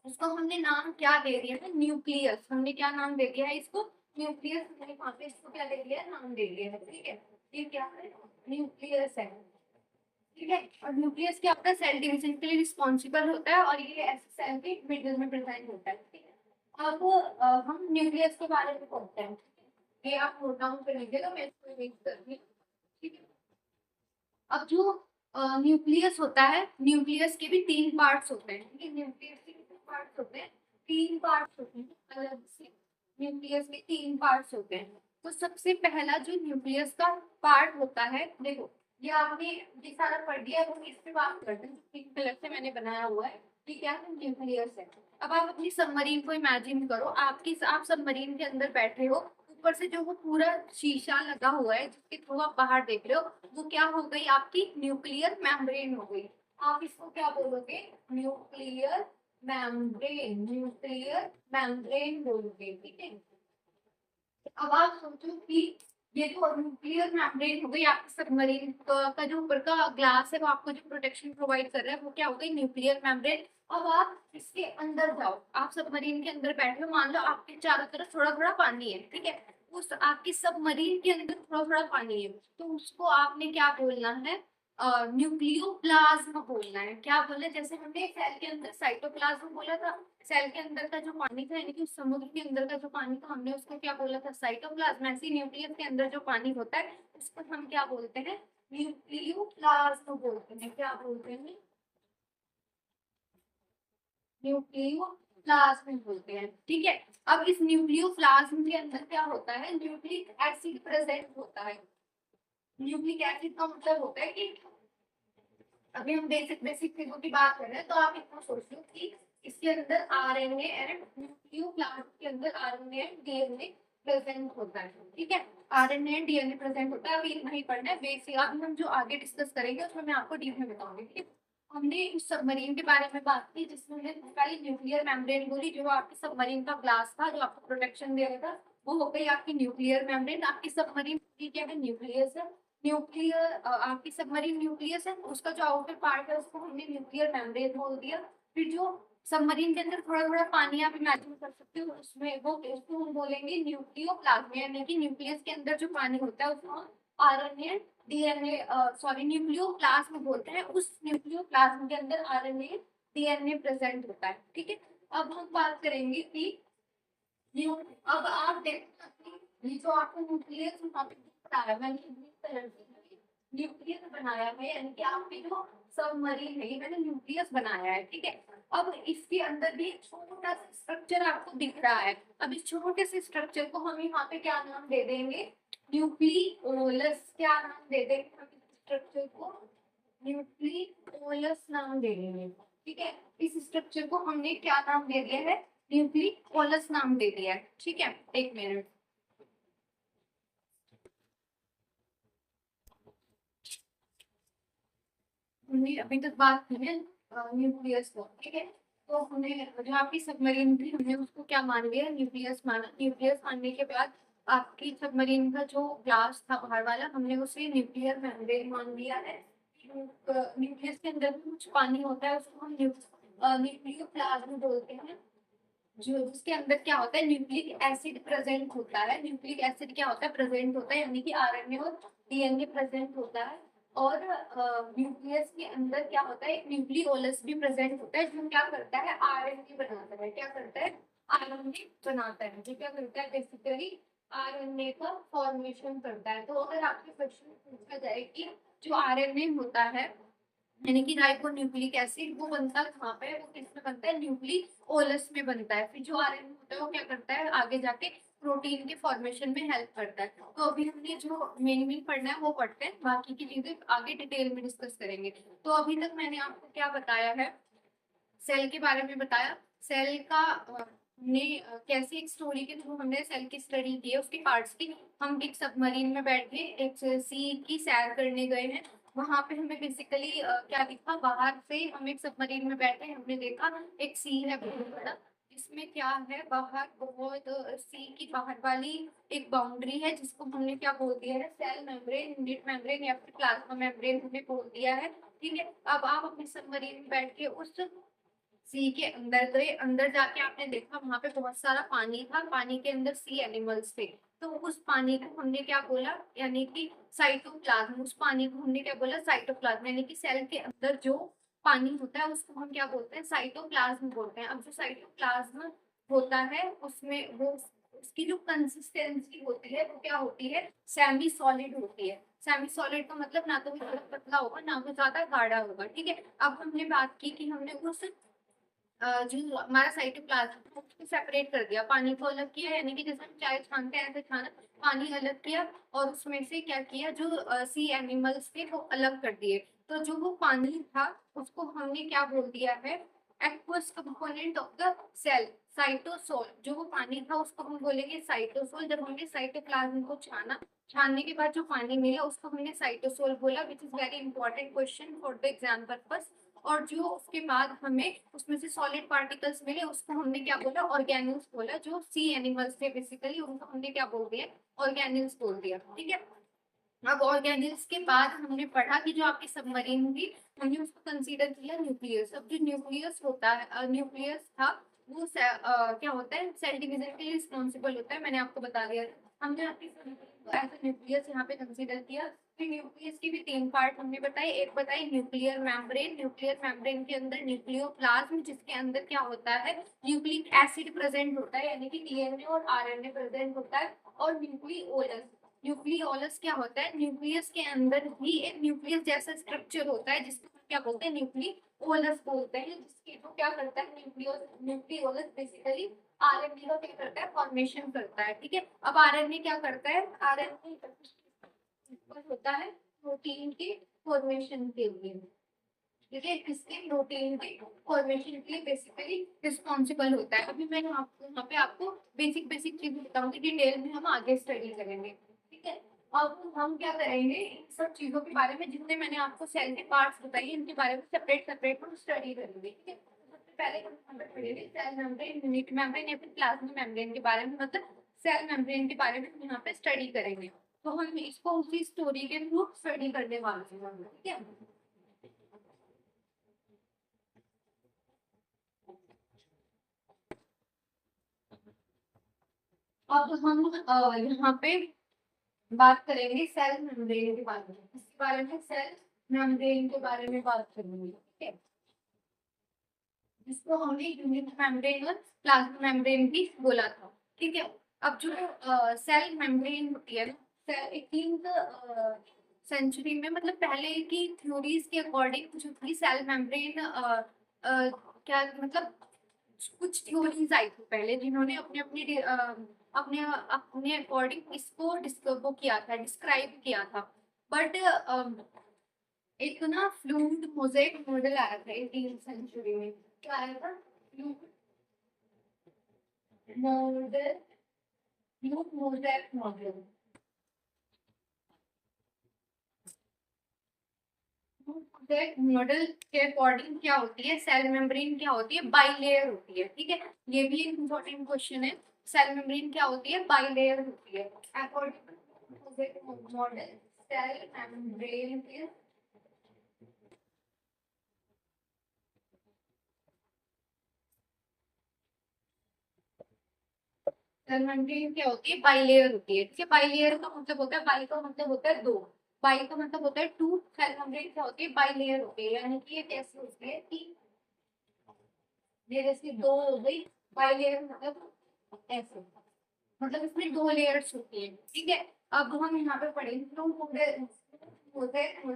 Speaker 1: उसको हमने नाम क्या दे दिया है, न्यूक्लियस। हमने क्या नाम दे दिया है इसको, न्यूक्लियस। हमने वहां पे इसको क्या दे दिया है, नाम दे दिया है, ठीक है। ये क्या है, न्यूक्लियस है, ठीक है। और न्यूक्लियस क्या होता है, सेल डिवीजन के लिए रिस्पॉन्सिबल होता है और ये ऐसे सेल के मिडिल में प्रेजेंट होता है, ठीक है। अब हम न्यूक्लियस के बारे में पढ़ते हैं, ये आप नोट डाउन कर लीजिएगा, मैं इसको इरेज कर रही हूँ, ठीक है। अब जो न्यूक्लियस होता है, न्यूक्लियस के भी तीन पार्ट्स होते हैं, ठीक है। न्यूक्लियस के कितने पार्ट्स होते हैं, तीन पार्ट्स होते हैं, अलग से न्यूक्लियस के तीन पार्ट्स होते हैं। तो सबसे पहला जो न्यूक्लियस का पार्ट होता है, देखो ये आपने ये सारा पढ़ दिया, अब हम इस पे बात करते हैं। पिंक कलर से मैंने बनाया हुआ है, ये क्या है, न्यूक्लियस है। अब आप अपनी सबमरीन को इमेजिन करो, आप सबमरीन के अंदर बैठे हो, ऊपर से जो वो पूरा शीशा लगा हुआ है जिसके थ्रू आप बाहर देख रहे हो, वो क्या हो गई आपकी न्यूक्लियर मेम्ब्रेन हो गई। आप इसको क्या बोलोगे, न्यूक्लियर मेम्ब्रेन, न्यूक्लियर मेम्ब्रेन बोलोगे, ठीक है। अब आप सोचो कि ये जो न्यूक्लियर मेम्ब्रेन हो गई आपके सबमरीन का जो ऊपर का ग्लास है वो आपको जो प्रोटेक्शन प्रोवाइड कर रहा है वो क्या हो गई, न्यूक्लियर मेम्ब्रेन। अब आप इसके अंदर जाओ, आप सबमरीन के अंदर बैठे हो, मान लो आपके चारों तरफ थोड़ा थोड़ा पानी है, ठीक है, उस आपकी सबमरीन के अंदर थोड़ा थोड़ा पानी है, तो उसको आपने क्या बोलना है, न्यूक्लियोप्लाज्म बोलना है। क्या बोलना है, जैसे हमने सेल के अंदर साइटोप्लाज्म बोला था, सेल के अंदर का जो पानी था यानी कि समुद्र के अंदर का जो पानी था हमने उसको क्या बोला था, साइटोप्लाज्म। ऐसे न्यूक्लियस के अंदर जो पानी होता है उसको हम क्या बोलते हैं, न्यूक्लियोप्लाज्म बोलते हैं। क्या बोलते हैं, न्यूक्लियोप्लाज्म बोलते हैं, ठीक है। अब इस न्यूक्लियोप्लाज्म के अंदर क्या होता है, न्यूक्लिक एसिड प्रेजेंट होता है। न्यूक्लिक एसिड का मतलब होता है कि अभी हम बेसिक बेसिक चीजों की बात कर रहे हैं, तो आप इतना सोच लो कि इसके अंदर आरएनए एंड न्यूक्लियोप्लाज्म के अंदर आरएनए एंड डीएनए प्रेजेंट होता है, ठीक है। आरएनए एंड डीएनए प्रेजेंट होता है, अभी इतना ही पढ़ना है बेसिक। अभी हम जो आगे डिस्कस करेंगे उसमें मैं आपको डीप में बताऊंगी, ठीक है। हमने इस सबमरीन के बारे में बात की जिसमें हमने पहले न्यूक्लियर मेम्ब्रेन बोली, जो आपकी सबमरीन का ग्लास था जो आपको प्रोटेक्शन दे रहा था, वो हो गई आपकी न्यूक्लियर मेम्ब्रेन। आपकी सबमरीन की क्या है, न्यूक्लियस है। न्यूक्लियर आपकी सबमरीन न्यूक्लियस है, उसका जो आउटर पार्ट है उसको हमने न्यूक्लियर मेम्ब्रेन बोल दिया। फिर जो सबमरीन के अंदर थोड़ा थोड़ा पानी आप इमेजिन कर सकते हो, उसमें वो उसको हम बोलेंगे न्यूक्लियोप्लाज्म, यानी कि न्यूक्लियस के अंदर जो पानी होता है उसको आरएनए डीएनए सॉरी न्यूक्लियोप्लाज्म बोलते हैं। उस न्यूक्लियोप्लाज्म के अंदर आरएनए डीएनए प्रेजेंट होता है, ठीक है। अब हम बात करेंगे कि अब आप देखना कि ये जो आपको न्यूक्लियस बताया मैंने न्यूक्लियस बनाया है, यानी कि आपके जो सबमरीन है ये मैंने न्यूक्लियस बनाया है, ठीक है। अब इसके अंदर भी एक छोटा सा स्ट्रक्चर आपको दिख रहा है। अब इस छोटे से स्ट्रक्चर को हम यहाँ पे क्या नाम दे देंगे, न्यूक्लियोलस। क्या नाम दे देंगे हम इस स्ट्रक्चर को, न्यूक्लियोलस नाम दे देंगे, ठीक है। इस स्ट्रक्चर को हमने क्या नाम दे दिया है, न्यूक्लियोलस नाम दे दिया है, ठीक है। एक मिनट, हमने अभी तक बात की है न्यूक्लियस को, ठीक है। तो हमने जो आपकी सबमरीन थी हमने उसको क्या मान लिया, न्यूक्लियस माना। न्यूक्लियस मानने के बाद आपकी सबमरीन का जो ग्लास था बाहर वाला हमने उसे न्यूक्लियर मेम्ब्रेन मान लिया है। न्यूक्लियस के अंदर भी कुछ पानी होता है उसको हम न्यूक्लियोप्लाज्म बोलते हैं। जो जिसके अंदर क्या होता है, न्यूक्लिक एसिड प्रेजेंट होता है। न्यूक्लिक एसिड क्या होता है, प्रेजेंट होता है, यानी कि आरएनए और डीएनए प्रेजेंट होता है। और न्यूक्लियस के अंदर क्या होता है, एक न्यूक्लियोलस भी प्रेजेंट होता है जो क्या करता है, आरएनए बनाता है। क्या करता है, आरएनए बनाता है, जो क्या करता है बेसिकली आरएनए का फॉर्मेशन करता है। तो अगर आपके क्वेश्चन पूछा जाए कि जो आरएनए होता है यानी कि राइबोन्यूक्लिक एसिड वो बनता है कहाँ पे, वो किसमें बनता है, न्यूक्लिक ओलस में बनता है। फिर जो आरएनए होता है वो क्या करता है, आगे जाके प्रोटीन के फॉर्मेशन में हेल्प करता है। तो अभी हमने जो मेन पढ़ना है वो पढ़ते हैं, बाकी की चीजें आगे डिटेल में डिस्कस करेंगे। तो अभी तक मैंने आपको क्या बताया है, सेल के बारे में बताया। सेल का हमने कैसी एक स्टोरी के थ्रू हमने सेल की स्टडी की है, उसके पार्ट्स की। हम एक सबमरीन में बैठ के एक सी की सैर करने गए हैं, वहां पे हमें बेसिकली क्या दिखा, बाहर से हम एक सबमरीन में बैठे हमने देखा एक सी है बहुत बड़ा, जिसमें क्या है बाहर बहुत सी की बाहर वाली एक बाउंड्री है जिसको हमने क्या बोल दिया है, सेल मेम्ब्रेन, यूनिट मेम्ब्रेन या फिर प्लाज्मा मेम्ब्रेन हमने बोल दिया है, ठीक है। अब आप अपने सबमरीन में बैठ के उस सी के अंदर गए, अंदर जाके आपने देखा वहां पे बहुत सारा पानी था, पानी के अंदर सी एनिमल्स थे। तो उस पानी को हमने क्या बोला, यानी कि साइटोप्लाज्म, उस पानी को हमने क्या बोला, साइटोप्लाज्म, यानी कि सेल के अंदर जो पानी होता है उसको हम क्या बोलते हैं, साइटोप्लाज्म बोलते हैं। अब जो साइटोप्लाज्म होता है उसमें वो उसकी जो कंसिस्टेंसी होती है वो क्या होती है, सेमी सॉलिड होती है। सेमी सॉलिड का मतलब ना तो वो ज्यादा पतला होगा ना वो ज्यादा गाढ़ा होगा, ठीक है। अब हमने बात की कि हमने उस जो हमारा साइटोप्लाज्म है उसको सेपरेट कर दिया, पानी को अलग किया, यानी कि जैसे हम चाय छानते हैं ऐसे छाना, पानी अलग किया और उसमें से क्या किया, जो सी एनिमल्स थे वो अलग कर दिए। तो जो वो पानी था उसको हमने क्या बोल दिया है, aqueous component of the cell. Cytosol, जो वो पानी था उसको हम बोलेंगे साइटोसोल। जब हमने साइटोप्लाज्म को छाना, छानने के बाद जो पानी मिला उसको हमने साइटोसोल बोला, which is very important question for the exam purpose. और जो उसके बाद हमें उसमें से सॉलिड पार्टिकल्स मिले उसको हमने क्या बोला, ऑर्गेनिल्स बोला। जो सी एनिमल्स थे बेसिकली उनको हमने क्या बोल दिया, ऑर्गेनिल्स बोल दिया, ठीक है। अब ऑर्गेनिल्स के बाद हमने पढ़ा कि जो आपकी सबमरीन होगी हमने उसको कंसीडर किया न्यूक्लियस। अब जो न्यूक्लियस होता है, न्यूक्लियस था वो क्या होता है, सेल डिवीजन के लिए रिस्पॉन्सिबल होता है, मैंने आपको बता दिया। हमने आपकी एज न्यूक्लियस यहाँ पे कंसीडर किया। फिर न्यूक्लियस की भी तीन पार्ट हमने बताए। एक बताई न्यूक्लियर मेम्ब्रेन, न्यूक्लियर मेम्ब्रेन के अंदर न्यूक्लियोप्लाज्म जिसके अंदर क्या होता है, न्यूक्लिक एसिड प्रेजेंट होता है, यानी कि डीएनए और आरएनए प्रेजेंट होता है। और न्यूक्लियोलस, न्यूक्लियोलस क्या होता है, न्यूक्लियस के अंदर ही एक न्यूक्लियस जैसा स्ट्रक्चर होता है जिसको क्या बोलते हैं, न्यूक्लियोलस बोलते हैं। जिसकी जो क्या करता है, न्यूक्लियोलस बेसिकली आरएनए का क्या करता है, फॉर्मेशन करता है, ठीक है। अब आरएनए क्या करता है, आरएनए होता है प्रोटीन के फॉर्मेशन के लिए, ठीक है। इसके प्रोटीन के फॉर्मेशन के लिए बेसिकली रिस्पॉन्सिबल होता है। अभी मैंने आपको यहाँ पे आपको बेसिक बेसिक चीजें बताऊंगी, डिटेल में हम आगे स्टडी करेंगे, ठीक है। अब हम क्या करेंगे, इन सब चीजों के बारे में जितने मैंने आपको सेल के पार्ट्स बताए इनके बारे में सेपरेट सेपरेट हम स्टडी करेंगे, ठीक है। सबसे पहले हम पढ़ेंगे सेल मेम्ब्रेन, यूनिट मेम्ब्रेन या फिर प्लाज्मा मेम्ब्रेन के बारे में, मतलब सेल मेम्ब्रेन के बारे में हम यहाँ पे स्टडी करेंगे। तो हम इसको उसी स्टोरी के थ्रू स्टडी करने वाले हैं, ठीक है। अब हम यहाँ पे बात करेंगे सेल मेम्ब्रेन के बारे में, इसके बारे में सेल मेम्ब्रेन के बारे में बात करेंगे, ठीक है। जिसको हमने यूनिट मेम्ब्रेन और प्लाज्मा मेम्ब्रेन भी बोला था, ठीक है। अब जो सेल मेम्ब्रेन होती है ना, सेल 18th सेंचुरी में, मतलब पहले की थ्योरीज के अकॉर्डिंग जो थी सेल मेम्ब्रेन क्या मतलब कुछ थ्योरीज आई थी पहले जिन्होंने अपने अपने अपने अपने अकॉर्डिंग इसको डिस्कवर किया था, डिस्क्राइब किया था। बट एक ना फ्लूइड मोज़ेक मॉडल आया था 18th सेंचुरी में। क्या आया था, fluid model, fluid mosaic model. Model के अकॉर्डिंग क्या होती है, सेल मेम्ब्रेन क्या होती है, बाइलेयर होती है, ठीक है। ये भी एक इम्पोर्टेंट क्वेश्चन है, सेल मेम्ब्रेन क्या होती है, बाइलेयर होती है। According to model cell membrane is, cell membrane क्या होती है, बाइलेयर होती है, ठीक है। बाइलेयर का मतलब होता है, बाई का मतलब होता है दो, बाई का मतलब होता है टू। सेल मेम्ब्रेन क्या होती है, बाइलेयर होती है, यानी कि ये कैसे होती है कि ये जैसे दो हो गई, बाइलेयर मतलब ऐसे, मतलब इसमें दो लेयर्स होती है, ठीक है। अब हम यहाँ पे पढ़ेंगे तो मॉडल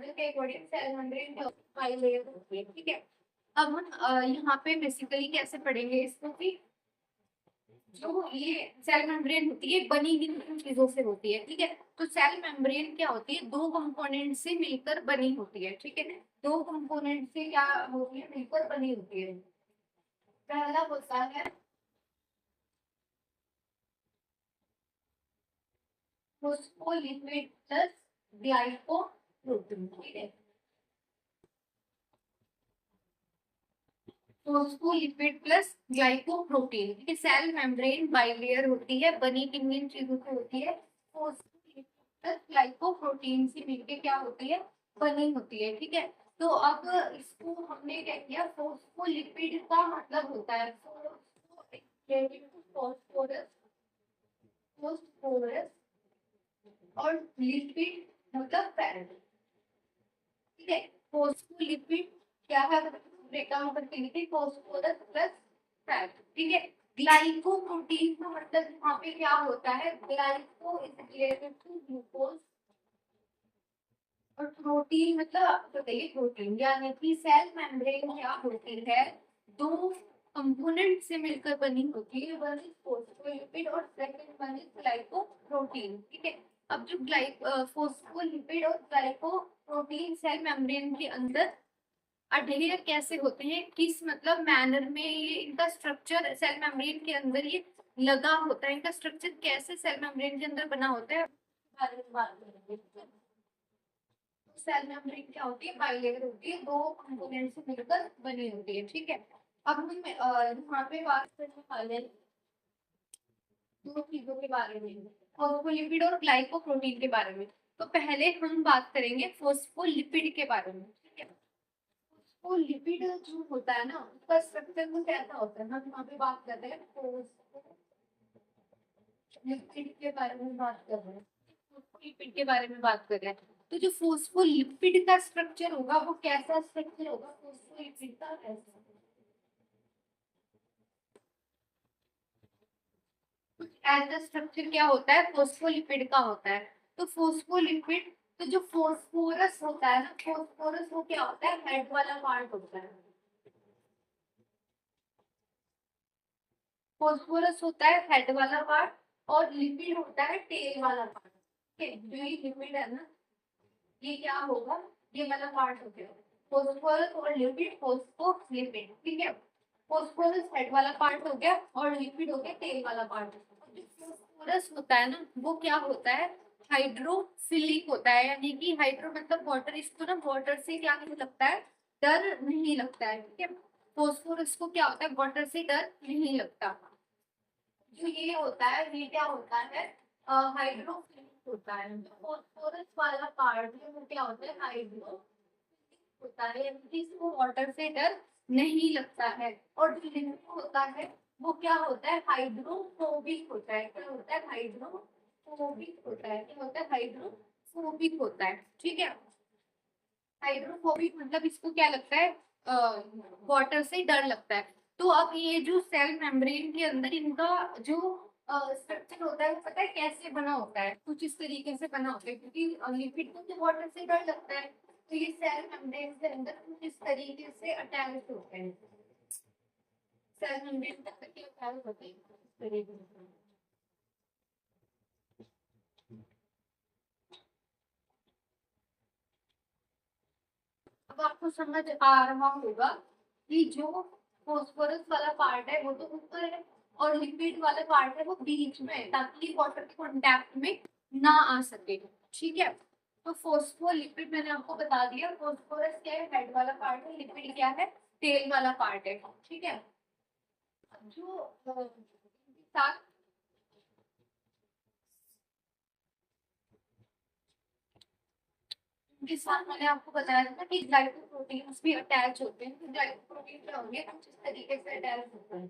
Speaker 1: के according cell membrane five layer होती है, ठीक है। अब हम यहाँ पे बेसिकली कैसे पढ़ेंगे इसको कि जो ये सेल मेम्ब्रेन होती है बनी किन चीजों से होती है, ठीक है। तो सेल मेम्ब्रेन क्या होती है, दो कंपोनेंट से मिलकर बनी होती है, ठीक है। दो कंपोनेंट से क्या होती है, मिलकर बनी होती है। पहला होता है फोस्फोलिपिड प्लस ग्लाइकोप्रोटीन, ठीक है। फोस्फोलिपिड प्लस ग्लाइकोप्रोटीन, ठीक है। सेल मेम्ब्रेन बाइलेयर होती है, बनी किन किन चीजों से होती है, फोस्फोलिपिड प्लस ग्लाइकोप्रोटीन से मिलके क्या होती है, बनी होती है, ठीक है। तो अब इसको हमने क्या किया, फोस्फोलिपिड का मतलब होता है फोस्फोरस, फोस्फोरस और लिपिड मतलब फैट, ठीक है। फोस्फोलिपिड क्या है, ब्रेकडाउन करके लिखे फोस्फोरस प्लस फैट, ठीक है। ग्लाइकोप्रोटीन का मतलब यहाँ पे क्या होता है, glyco is related to glucose और प्रोटीन मतलब आपको बताइए प्रोटीन, यानी कि सेल मेम्ब्रेन क्या होती है, दो कंपोनेंट से मिलकर बनी होती है, वन इज फोस्फोलिपिड और सेकंड वन इज ग्लाइकोप्रोटीन, ठीक है। अब जो फोस्फोलिपिड और ग्लाइकोप्रोटीन सेल मेम्ब्रेन के अंदर अडहेयर कैसे होते हैं, किस मतलब मैनर में ये इनका स्ट्रक्चर सेल मेम्ब्रेन के अंदर ये लगा होता है, इनका स्ट्रक्चर कैसे सेल मेम्ब्रेन के अंदर बना होता है बारे में बात करेंगे। सेल मेम्ब्रेन क्या होती है, बाइलेयर होती है, दो कंपोनेंट से मिलकर बनी होती है, ठीक है। अब हम यहाँ पे बात करने वाले हैं दो चीजों के बारे में, फॉस्फोलिपिड और ग्लाइकोप्रोटीन के बारे में। तो पहले हम बात करेंगे फॉस्फोलिपिड के बारे में, ठीक है। फॉस्फोलिपिड जो होता है ना, उसका स्ट्रक्चर कुछ ऐसा होता है, हम यहाँ पे बात कर रहे हैं फॉस्फोलिपिड के बारे में बात कर रहे हैं, फॉस्फोलिपिड के बारे में बात कर रहे हैं। तो जो फॉस्फोलिपिड का स्ट्रक्चर होगा वो कैसा स्ट्रक्चर होगा, फॉस्फोलिपिड का ऐसा ऐसा स्ट्रक्चर क्या होता है, फॉस्फोलिपिड का होता है। तो फॉस्फोलिपिड, तो जो फॉस्फोरस होता है ना, फॉस्फोरस वो क्या होता है, हेड वाला पार्ट होता है। फॉस्फोरस होता है हेड वाला पार्ट और लिपिड होता है टेल वाला पार्ट, ठीक है। जो ये लिपिड है ना, ये क्या होगा, ये वाला पार्ट हो गया फॉस्फोरस और लिपिड, फॉस्फोलिपिड, ठीक है। फॉस्फोरस हेड वाला पार्ट हो गया और लिपिड हो गया टेल वाला पार्ट। जो फॉस्फोरस होता है ना, वो क्या होता है, हाइड्रोफिलिक होता है, यानी कि हाइड्रो मतलब वाटर, इसको ना वाटर से क्या नहीं लगता है, डर नहीं लगता है, ठीक है। फॉस्फोरस को क्या होता है, वाटर से डर नहीं लगता। जो ये होता है, ये क्या होता है, हाइड्रोफिलिक होता है। जो फॉस्फोरस वाला पार्ट है वो क्या होता है, हाइड्रो होता है, यानी कि इसको वाटर से डर नहीं लगता है। और जो लिपिड होता है वो क्या होता है, हाइड्रोफोबिक होता है। क्या होता है, हाइड्रोफोबिक होता है। क्या होता है, हाइड्रोफोबिक होता है, ठीक है। हाइड्रोफोबिक मतलब इसको क्या लगता है, वाटर से डर लगता है। तो अब ये जो सेल मेम्ब्रेन के अंदर इनका जो स्ट्रक्चर होता है वो पता है कैसे बना होता है, कुछ इस तरीके से बना होता है, क्योंकि लिपिड को तो वाटर से डर लगता है, तो ये सेल मेम्ब्रेन के अंदर कुछ इस तरीके से अटैच होते हैं, सेल मेम्ब्रेन तक के अटैच होते हैं इस तरीके से। अब आपको समझ आ रहा होगा कि जो फॉस्फोरस वाला पार्ट है वो तो ऊपर है और लिपिड वाला पार्ट है वो बीच में है, ताकि वाटर के कांटेक्ट में ना आ सके, ठीक है। तो फॉस्फोलिपिड मैंने आपको बता दिया, फॉस्फोरस क्या है, हेड वाला पार्ट है, लिपिड क्या है, टेल वाला पार्ट है, ठीक है। जो साथ के साथ मैंने आपको बताया था कि ग्लाइकोप्रोटीन्स भी अटैच होते हैं, तो ग्लाइकोप्रोटीन क्या होंगे, कुछ इस तरीके से अटैच होते हैं।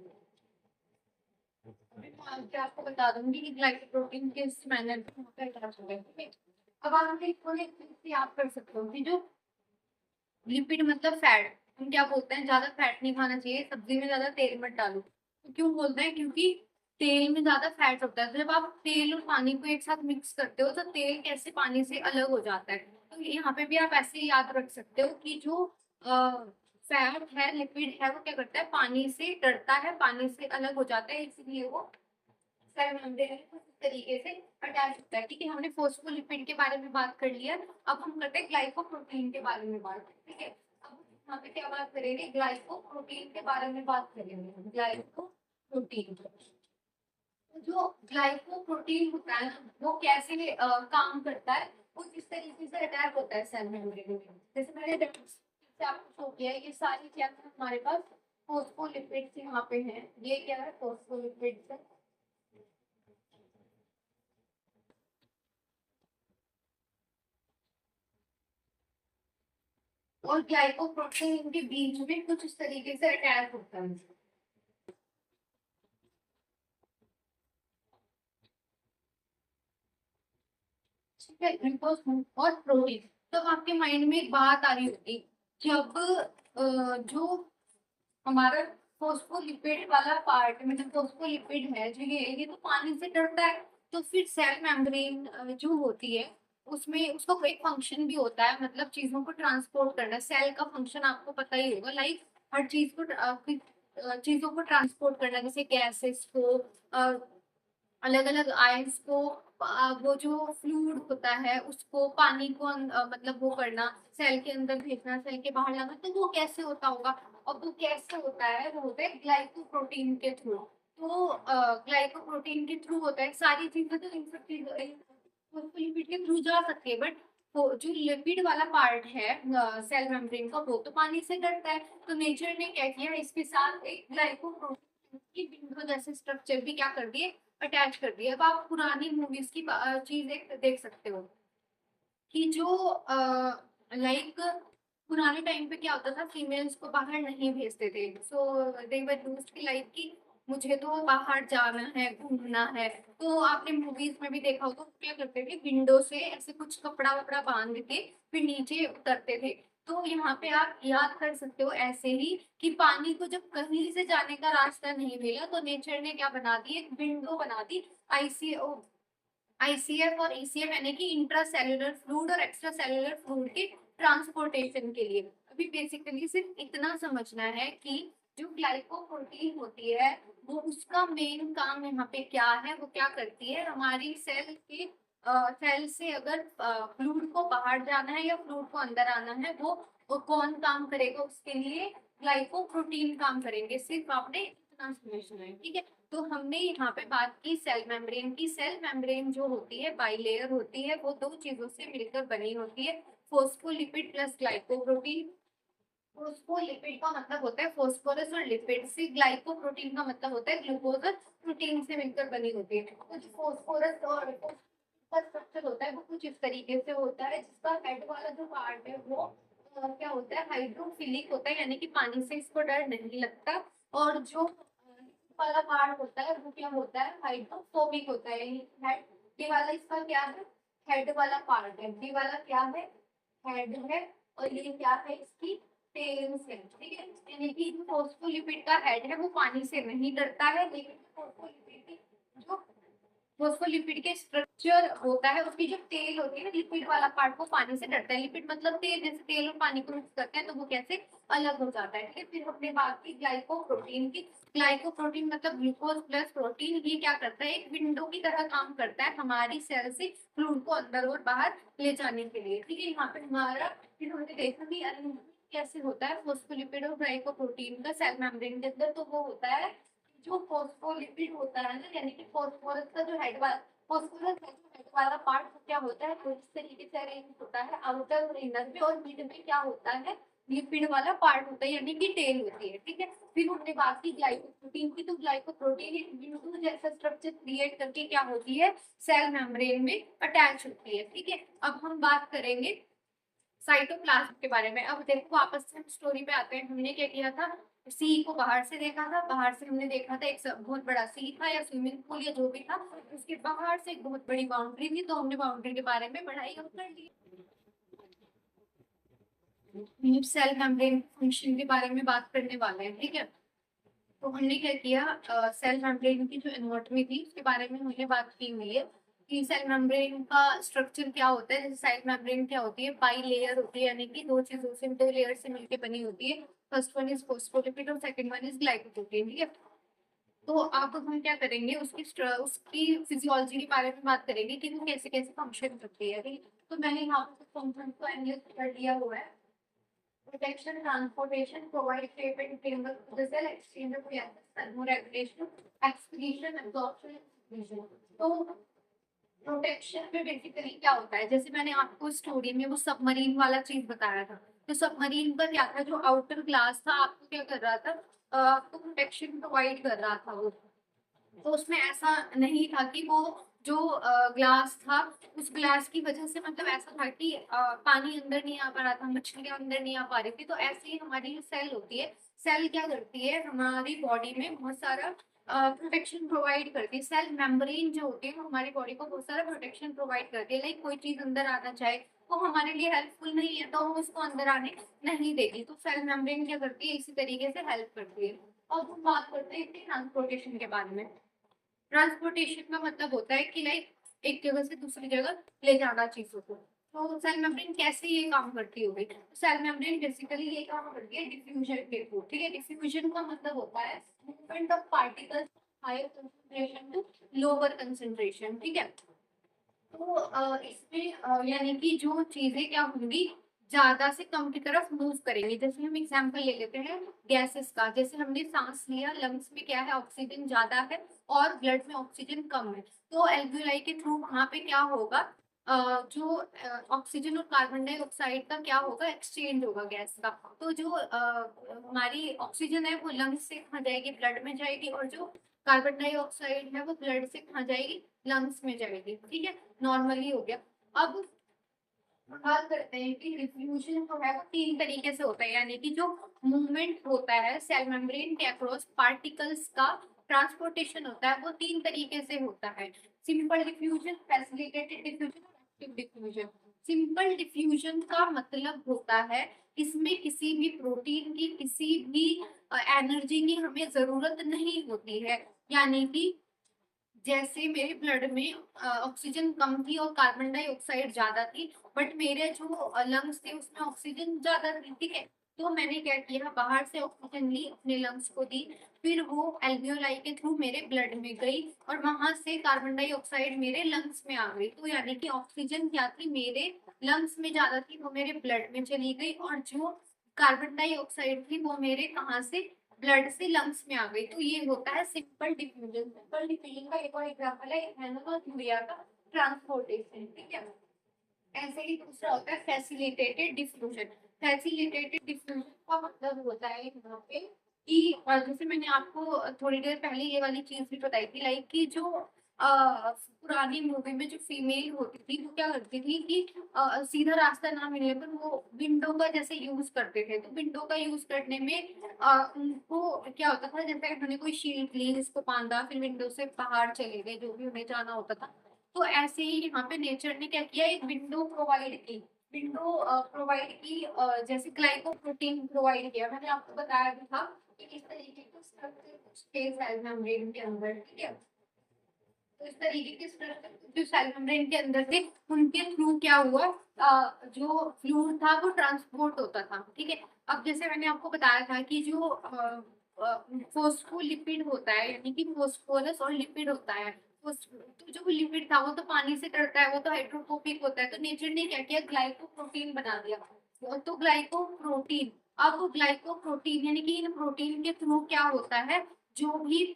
Speaker 1: मैं आपको बता दूंगी कि ग्लाइकोप्रोटीन किस मैनर में अटैच हो गए, ठीक है। अब आप एक चीज याद कर सकते हो कि जो लिपिड मतलब फैट, हम क्या बोलते हैं, ज्यादा फैट नहीं खाना चाहिए, सब्जी में ज्यादा तेल मत डालो। तो क्यों बोलते हैं, क्योंकि तेल में ज्यादा फैट होता है। तो जब आप तेल और पानी को एक साथ मिक्स करते हो तो तेल कैसे पानी से अलग हो जाता है। तो यहाँ पे भी आप ऐसे ही याद रख सकते हो कि जो फैट है, लिपिड है, वो क्या करता है, पानी से डरता है, पानी से अलग हो जाता है, इसलिए वो सेल मेम्ब्रेन में कुछ इस तरीके से अटैच होता है, ठीक है। हमने फॉस्फोलिपिड के बारे में बात कर लिया, अब हम करते हैं ग्लाइकोप्रोटीन के बारे में बात, ठीक है। अब यहाँ पे क्या बात करेंगे, ग्लाइकोप्रोटीन के बारे में बात करेंगे, ग्लाइकोप्रोटीन। जो ग्लाइकोप्रोटीन होता है ना, वो कैसे काम करता है, वो किस तरीके से अटैच होता है सेल मेम्ब्रेन में। जैसे मैंने से आपको शो किया है, ये सारी क्या है हमारे पास, फॉस्फोलिपिड्स यहाँ पे हैं, ये क्या है, फॉस्फोलिपिड्स है। और ग्लाइकोप्रोटीन के बीच में कुछ इस तरीके से अटैच होता है, ठीक है, ग्लूकोज और प्रोटीन। तो आपके माइंड में एक बात आ रही होगी, जब जो हमारा फॉस्फोलिपिड वाला पार्ट, मतलब फॉस्फोलिपिड है जो ये तो पानी से डरता है, तो फिर सेल मेम्ब्रेन जो होती है उसमें उसका कोई फंक्शन भी होता है, मतलब चीजों को ट्रांसपोर्ट करना। सेल का फंक्शन आपको पता ही होगा, लाइक हर चीज को चीजों को ट्रांसपोर्ट करना, जैसे गैसेस को अलग अलग आयंस को वो जो फ्लूइड होता है उसको पानी को मतलब वो करना, सेल के अंदर भेजना, सेल के बाहर लाना, तो वो कैसे होता होगा? और वो कैसे होता है? वो होता है ग्लाइकोप्रोटीन के थ्रू। तो ग्लाइकोप्रोटीन के थ्रू होता है सारी चीजें, तो इन सब चीजों लिपिड के थ्रू जा सकती है, बट वो जो लिपिड वाला पार्ट है सेल मेम्ब्रेन का, वो तो पानी से डरता है। तो नेचर ने क्या किया, इसके साथ एक ग्लाइकोप्रोटीन की विंडो जैसे स्ट्रक्चर भी क्या कर दिए, अटैच कर दिया। अब आप पुरानी मूवीज की चीज देख सकते हो कि जो लाइक पुराने टाइम पे क्या होता था, फीमेल्स को बाहर नहीं भेजते थे, सो दे वर यूज्ड की लाइक कि मुझे तो बाहर जाना है, घूमना है। तो आपने मूवीज में भी देखा होगा, तो क्या करते थे, विंडो से ऐसे कुछ कपड़ा वपड़ा बांध के फिर नीचे उतरते थे। तो यहाँ पे आप याद कर सकते हो ऐसे ही कि पानी को जब कहीं से जाने का रास्ता नहीं मिला, तो नेचर ने क्या बना दी, एक विंडो बना दी, आईसीओ आईसीएफ और ईसीएफ, यानी कि इंट्रा सेल्यूलर फ्लूइड और एक्स्ट्रा सेल्यूलर फ्लूइड के ट्रांसपोर्टेशन के लिए। अभी बेसिकली सिर्फ इतना समझना है कि जो ग्लाइकोप्रोटीन होती है, वो उसका मेन काम यहाँ पे क्या है, वो क्या करती है, हमारी सेल के सेल से अगर फ्लूइड को बाहर जाना है या फ्लूइड को अंदर आना है, वो कौन काम करेगा उसके लिए, ग्लाइकोप्रोटीन काम करेंगे। सिर्फ आपने इतना समझना है, ठीक है। तो हमने यहाँ पे बात की सेल मेम्ब्रेन की। सेल मेम्ब्रेन जो होती है बाइलेयर होती है, वो दो चीजों से मिलकर बनी होती है, फोस्फोलिपिड प्लस ग्लाइकोप्रोटीन। फोस्फोलिपिड का मतलब होता है फोस्फोरस और लिपिड से, ग्लाइकोप्रोटीन का मतलब होता है ग्लूकोज और प्रोटीन से मिलकर बनी होती है। तो जो फोस्फोरस और का स्ट्रक्चर होता है वो कुछ इस तरीके से होता है, जिसका हेड वाला जो पार्ट है वो क्या होता है, हाइड्रोफिलिक होता है, यानी कि पानी से इसको डर नहीं लगता। और जो वाला पार्ट होता है वो क्या होता है, हाइड्रोफोबिक होता है। हेड, ये वाला इसका क्या है, हेड वाला पार्ट है। ये वाला क्या है, हेड है। और ये क्या है, इसकी टेल है, ठीक है। यानी कि जो फोस्फोलिपिड का हेड है वो पानी से नहीं डरता है, लेकिन फोस्फोलिपिड की जो फोस्फोलिपिड के स्ट्रक्चर होता है, उसकी जो तेल होती है ना, लिपिड वाला पार्ट, वो पानी से डरता है। लिपिड मतलब तेल, जैसे तेल और पानी को मिक्स करते हैं तो वो कैसे अलग हो जाता है, ठीक है। फिर हमने बात की ग्लाइकोप्रोटीन की। ग्लाइकोप्रोटीन मतलब ग्लूकोज प्लस प्रोटीन। ये क्या करता है, एक विंडो की तरह काम करता है हमारी सेल से फ्लूइड को अंदर और बाहर ले जाने के लिए, ठीक है। यहाँ पे हमारा फिर हमने देखा कि कैसे होता है फोस्फोलिपिड और ग्लाइकोप्रोटीन का सेल मेम्ब्रेन के अंदर। तो वो होता है जो फोस्फोलिपिड होता है ना, यानी कि फोस्फोरस का जो हेड वाला, फोस्फोरस का जो हेड वाला पार्ट क्या होता है, तो इस तरीके से अरेंज होता है आउटर और इनर में, और मिड में क्या होता है, लिपिड वाला पार्ट होता है, यानी कि टेल होती है, ठीक है। फिर हमने बात की ग्लाइकोप्रोटीन की। तो ग्लाइकोप्रोटीन एक विंडो जैसा स्ट्रक्चर क्रिएट करके क्या होती है, सेल मेम्ब्रेन में अटैच होती है, ठीक है। अब हम बात करेंगे साइटोप्लाज्म के बारे में। अब देखो वापस से हम स्टोरी पे आते हैं। हमने क्या किया था, सी को बाहर से देखा था, बाहर से हमने देखा था एक बहुत बड़ा सी था या स्विमिंग पूल या जो भी था, उसके बाहर से एक बहुत बड़ी बाउंड्री थी। तो हमने बाउंड्री के बारे में पढ़ाई अब कर ली। सेल मेम्ब्रेन फंक्शन के बारे में बात करने वाले हैं, ठीक है। तो हमने क्या किया, सेल मेम्ब्रेन की जो एनाटॉमी थी उसके बारे में हमने बात की हुई है कि सेल मेम्ब्रेन का स्ट्रक्चर क्या होता है। जैसे सेल मेम्ब्रेन क्या होती है, बाई लेयर होती है, यानी कि दो चीजों से, दो लेयर से मिलकर बनी होती है। फर्स्ट वन इज फोस्फोलिपिड और सेकंड वन इज ग्लाइकोप्रोटीन, ठीक है। तो अब हम क्या करेंगे, उसकी फिजियोलॉजी के बारे में बात करेंगे कि वो कैसे कैसे फंक्शन करती है, ठीक है। तो मैंने यहाँ पर फंक्शन को एनालाइज कर लिया हुआ है। Protection, transportation, provide shape and framework to the cell, exchange of reactants, thermoregulation, excretion, absorption, excretion. तो प्रोटेक्शन में बेसिकली क्या होता है, जैसे मैंने आपको स्टोरी में वो सबमरीन वाला चीज बताया था। तो सबमरीन का क्या था, जो आउटर ग्लास था आपको क्या कर रहा था, आपको प्रोटेक्शन प्रोवाइड कर रहा था वो। तो उसमें ऐसा नहीं था कि वो जो ग्लास था, उस ग्लास की वजह से मतलब ऐसा था कि पानी अंदर नहीं आ पा रहा था, मछलियां अंदर नहीं आ पा रही थी। तो ऐसे ही हमारी जो सेल होती है, सेल क्या करती है, हमारी बॉडी में बहुत सारा प्रोटेक्शन प्रोवाइड करती है। सेल मेम्ब्रेन जो होती है वो हमारी बॉडी को बहुत सारा प्रोटेक्शन प्रोवाइड करती है। लाइक कोई चीज अंदर आना चाहे, वो हमारे लिए हेल्पफुल नहीं है तो हम उसको अंदर आने नहीं देगी। तो सेल मेम्ब्रेन क्या करती है, इसी तरीके से हेल्प करती है। और हम बात करते हैं ट्रांसपोर्टेशन के बारे में। ट्रांसपोर्टेशन का मतलब होता है कि लाइक एक जगह से दूसरी जगह ले जाना चीजों को। तो सेल मेम्ब्रेन कैसे ये काम करती होगी, तो सेल मेम्ब्रेन बेसिकली ये काम करती है डिफ्यूजन के थ्रू, ठीक है। डिफ्यूजन का मतलब होता है movement of particles higher concentration to lower concentration, ठीक है। तो इसमें यानी कि जो चीजें क्या होंगी, ज्यादा से कम की तरफ मूव करेंगे। जैसे हम एग्जांपल ले लेते हैं गैसेस का, जैसे हमने सांस लिया, लंग्स में क्या है, ऑक्सीजन ज्यादा है और ब्लड में ऑक्सीजन कम है, तो एल्वेओलाई के थ्रू वहां पे क्या होगा, जो ऑक्सीजन और कार्बन डाइऑक्साइड का क्या होगा, एक्सचेंज होगा गैस का। तो जो हमारी ऑक्सीजन है वो लंग्स से कहाँ जाएगी, ब्लड में जाएगी, और जो कार्बन डाइऑक्साइड है वो ब्लड से कहाँ जाएगी, लंग्स में जाएगी, ठीक है। नॉर्मली हो गया। अब बात करते हैं कि डिफ्यूजन जो है वो तीन तरीके से होता है, यानी कि जो मूवमेंट होता है सेल मेम्ब्रेन के अक्रॉस पार्टिकल्स का ट्रांसपोर्टेशन होता है, वो तीन तरीके से होता है। सिंपल डिफ्यूजन, फैसिलिटेटेड डिफ्यूजन और एक्टिव डिफ्यूजन। सिंपल डिफ्यूजन का मतलब होता है इसमें किसी भी प्रोटीन की, किसी भी एनर्जी की हमें जरूरत नहीं होती है। यानी कि जैसे मेरे ब्लड में ऑक्सीजन कम थी और कार्बन डाइऑक्साइड ज्यादा थी, बट मेरे जो लंग्स थे उसमें ऑक्सीजन ज्यादा थी, ठीक है। तो मैंने क्या किया, बाहर से ऑक्सीजन ली, अपने लंग्स को दी, फिर वो एल्वियोलाई के थ्रू मेरे ब्लड में गई और वहां से कार्बन डाइऑक्साइड मेरे लंग्स में आ गई। तो यानी कि ऑक्सीजन क्या थी, मेरे लंग्स में ज्यादा थी, वो मेरे ब्लड में चली गई, और जो कार्बन डाइऑक्साइड थी वो मेरे कहाँ से, ब्लड से लंग्स में आ गई। तो ये होता है सिंपल डिफ्यूजन। सिंपल डिफ्यूजन का एक और एग्जांपल है इथेनॉल और यूरिया का ट्रांसपोर्टेशन, ठीक है। ऐसे ही दूसरा होता है फैसिलिटेटेड डिफ्यूजन। फैसिलिटेटेड डिफ्यूजन का मतलब होता है यहाँ पे कि जैसे मैंने आपको थोड़ी देर पहले ये वाली चीज भी बताई थी, लाइक कि जो पुरानी मूवी में जो फीमेल होती थी वो क्या करती थी कि सीधा रास्ता ना मिलने पर वो विंडो का जैसे यूज करते थे। तो विंडो का यूज करने में उनको क्या होता था, जैसे उन्होंने कोई शील्ड ली, जिसको बांधा, फिर विंडो से बाहर चले गए जो भी उन्हें जाना होता था। तो ऐसे ही यहाँ पे नेचर ने क्या किया, एक विंडो प्रोवाइड की। विंडो प्रोवाइड की, जैसे ग्लाइकोप्रोटीन प्रोवाइड किया। मैंने आपको बताया भी था कि किस तरीके के स्ट्रक्चर सेल मेम्ब्रेन के अंदर, ठीक है। तो इस तरीके के स्ट्रक्चर जो सेल मेम्ब्रेन के अंदर थे, उनके थ्रू क्या हुआ, जो फ्लूइड था वो ट्रांसपोर्ट होता था, ठीक है। अब जैसे मैंने आपको बताया था कि जो फोस्फोलिपिड होता है, यानी कि फोस्फोरस और लिपिड होता है। तो जो लिपिड था वो तो पानी से करता है, वो तो हाइड्रोफोबिक होता है, तो नेचर ने क्या किया, ग्लाइकोप्रोटीन बना दिया। तो ग्लाइकोप्रोटीन, अब ग्लाइकोप्रोटीन यानी कि इन प्रोटीन के थ्रू क्या होता है, जो भी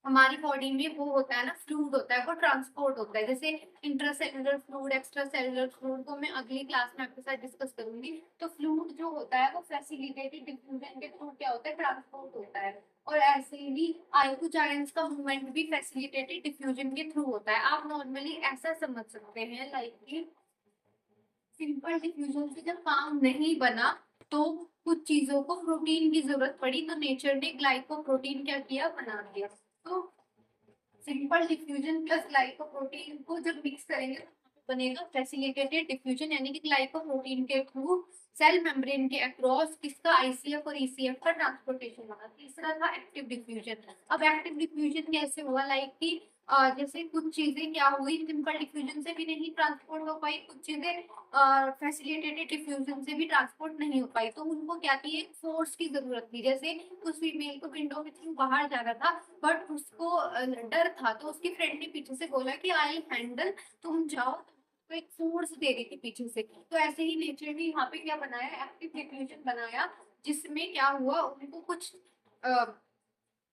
Speaker 1: हमारी बॉडी में वो होता है ना, फ्लूइड होता है, वो ट्रांसपोर्ट होता है। जैसे intracellular fluid, extra cellular fluid को मैं अगली क्लास में आपके साथ डिस्कस करूंगी। तो फ्लूइड जो होता है वो फैसिलिटेटेड डिफ्यूजन के थ्रू क्या होता है, ट्रांसपोर्ट होता है। और ऐसे ही कुछ आयंस का मूवमेंट भी फैसिलिटेटेड डिफ्यूजन के थ्रू होता है। आप नॉर्मली ऐसा समझ सकते हैं, लाइक कि सिंपल डिफ्यूजन से जब काम नहीं बना तो कुछ चीजों को प्रोटीन की जरूरत पड़ी, तो नेचर ने ग्लाइकोप्रोटीन क्या किया, बना दिया। तो सिंपल डिफ्यूजन प्लस ग्लाइकोप्रोटीन को जब मिक्स करेंगे तो बनेगा फैसिलिटेटेड डिफ्यूजन, यानी कि ग्लाइकोप्रोटीन के थ्रू सेल मेम्ब्रेन के अक्रॉस किसका, आईसीएफ और ईसीएफ का ट्रांसपोर्टेशन होगा। तीसरा था एक्टिव डिफ्यूजन। अब एक्टिव डिफ्यूजन कैसे हुआ, लाइक कि जैसे कुछ चीजें क्या हुई, सिंपल डिफ्यूजन से भी नहीं ट्रांसपोर्ट हो पाई, कुछ चीजें फैसिलिटेटेड डिफ्यूजन से भी ट्रांसपोर्ट नहीं हो पाई, तो उनको क्या थी, एक फोर्स की जरूरत थी। जैसे उस फीमेल को विंडो के थ्रू बाहर जाना था, बट उसको डर था, तो उसकी फ्रेंड ने पीछे से बोला कि आई हैंडल, तुम जाओ। तो एक फोर्स दे रही थी पीछे से। तो ऐसे ही नेचर ने यहाँ पे क्या बनाया, एक्टिव डिफ्यूजन बनाया, जिसमें क्या हुआ, उनको कुछ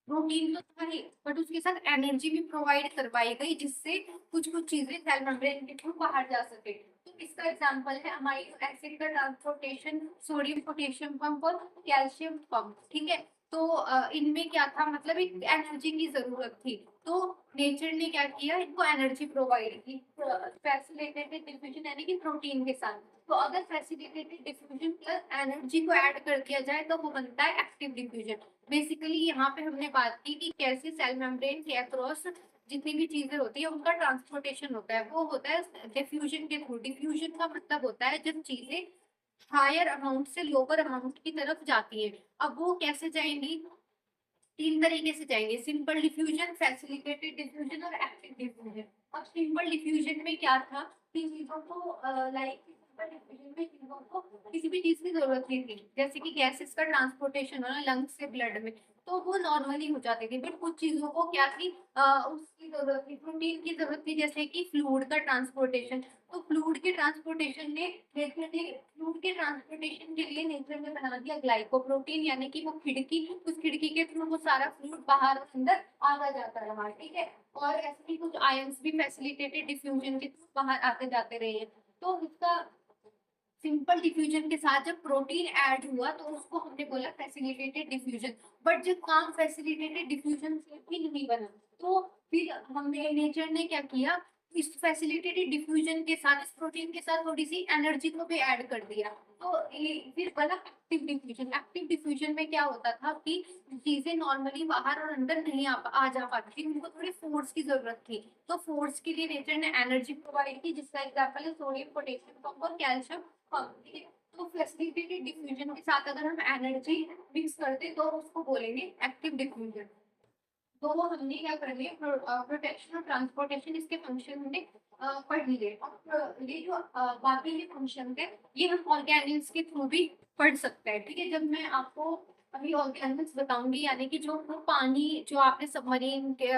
Speaker 1: प्रोटीन तो था ही, बट उसके साथ एनर्जी भी प्रोवाइड करवाई गई, जिससे कुछ कुछ चीजें सेल मेम्ब्रेन के थ्रू बाहर जा सके। तो इसका एग्जांपल है अमाइनो एसिड का ट्रांसपोर्टेशन, सोडियम पोटेशियम पंप और कैल्शियम पंप, ठीक है। तो इनमें क्या था, मतलब एक एनर्जी की जरूरत थी, तो नेचर ने क्या किया, इनको एनर्जी प्रोवाइड की फैसिलिटेटेड डिफ्यूजन यानी कि प्रोटीन के साथ। तो अगर फैसिलिटेटेड डिफ्यूजन प्लस एनर्जी को ऐड कर दिया जाए तो वो बनता है एक्टिव डिफ्यूजन। बेसिकली यहाँ पे हमने बात की कि कैसे सेल मेम्ब्रेन के अक्रॉस जितनी भी चीजें होती है उनका ट्रांसपोर्टेशन होता है, वो होता है डिफ्यूजन के थ्रू। डिफ्यूजन का मतलब होता है जब चीजें हायर अमाउंट से लोअर अमाउंट की तरफ जाती है। अब वो कैसे जाएंगी, तीन तरीके से जाएंगे, सिंपल डिफ्यूजन, फैसिलिटेटेड डिफ्यूजन और एक्टिव डिफ्यूजन। अब सिंपल डिफ्यूजन में क्या था कि चीजों को लाइक सिंपल डिफ्यूजन में चीजों को किसी भी भी चीज की जरूरत नहीं थी, जैसे कि गैसेस का ट्रांसपोर्टेशन होना लंग्स से ब्लड में, तो वो नॉर्मली हो जाती थी। बट कुछ चीजों को क्या थी, उसकी जरूरत थी, प्रोटीन की जरूरत थी, जैसे कि फ्लूइड का ट्रांसपोर्टेशन। तो फ्लूइड के ट्रांसपोर्टेशन ने फ्लूइड के ट्रांसपोर्टेशन के लिए नेचर ने बना दिया ग्लाइकोप्रोटीन, यानी कि वो खिड़की, उस खिड़की के थ्रू वो सारा फ्लूइड बाहर और अंदर आता जाता रहा, ठीक है। और ऐसे ही कुछ आयंस भी फैसिलिटेटेड डिफ्यूजन के थ्रू बाहर आते जाते रहे हैं। तो इसका सिंपल डिफ्यूजन के साथ जब प्रोटीन ऐड हुआ तो उसको हमने बोला फैसिलिटेटेड डिफ्यूजन। बट जब काम फैसिलिटेटेड डिफ्यूजन से भी नहीं बना, तो फिर हमने नेचर ने क्या किया, इस फैसिलिटेटेड डिफ्यूजन के साथ, इस प्रोटीन के साथ थोड़ी सी एनर्जी को भी ऐड कर दिया। तो ये फिर बना एक्टिव डिफ्यूजन। एक्टिव डिफ्यूजन में क्या होता था कि चीजें नॉर्मली बाहर और अंदर नहीं आ जा पाती थी, उनको थोड़ी फोर्स की जरूरत थी। तो फोर्स के लिए नेचर ने एनर्जी प्रोवाइड की, जिसका एग्जाम्पल है सोडियम, पोटेशियम और कैल्शियम। ठीक है। तो फैसिलिटेटेड डिफ्यूजन के साथ अगर हम एनर्जी मिक्स करते तो उसको बोलेंगे एक्टिव डिफ्यूजन। तो वो हमने क्या कर लिया, प्रोटेक्शन और ट्रांसपोर्टेशन इसके फंक्शन हमने पढ़ लिए। और ये जो बाकी के फंक्शन थे ये हम ऑर्गेनिल्स के थ्रू भी पढ़ सकते हैं, ठीक है। जब मैं आपको अभी ऑर्गेनिल्स बताऊंगी, यानी कि जो वो पानी जो आपने सबमरीन के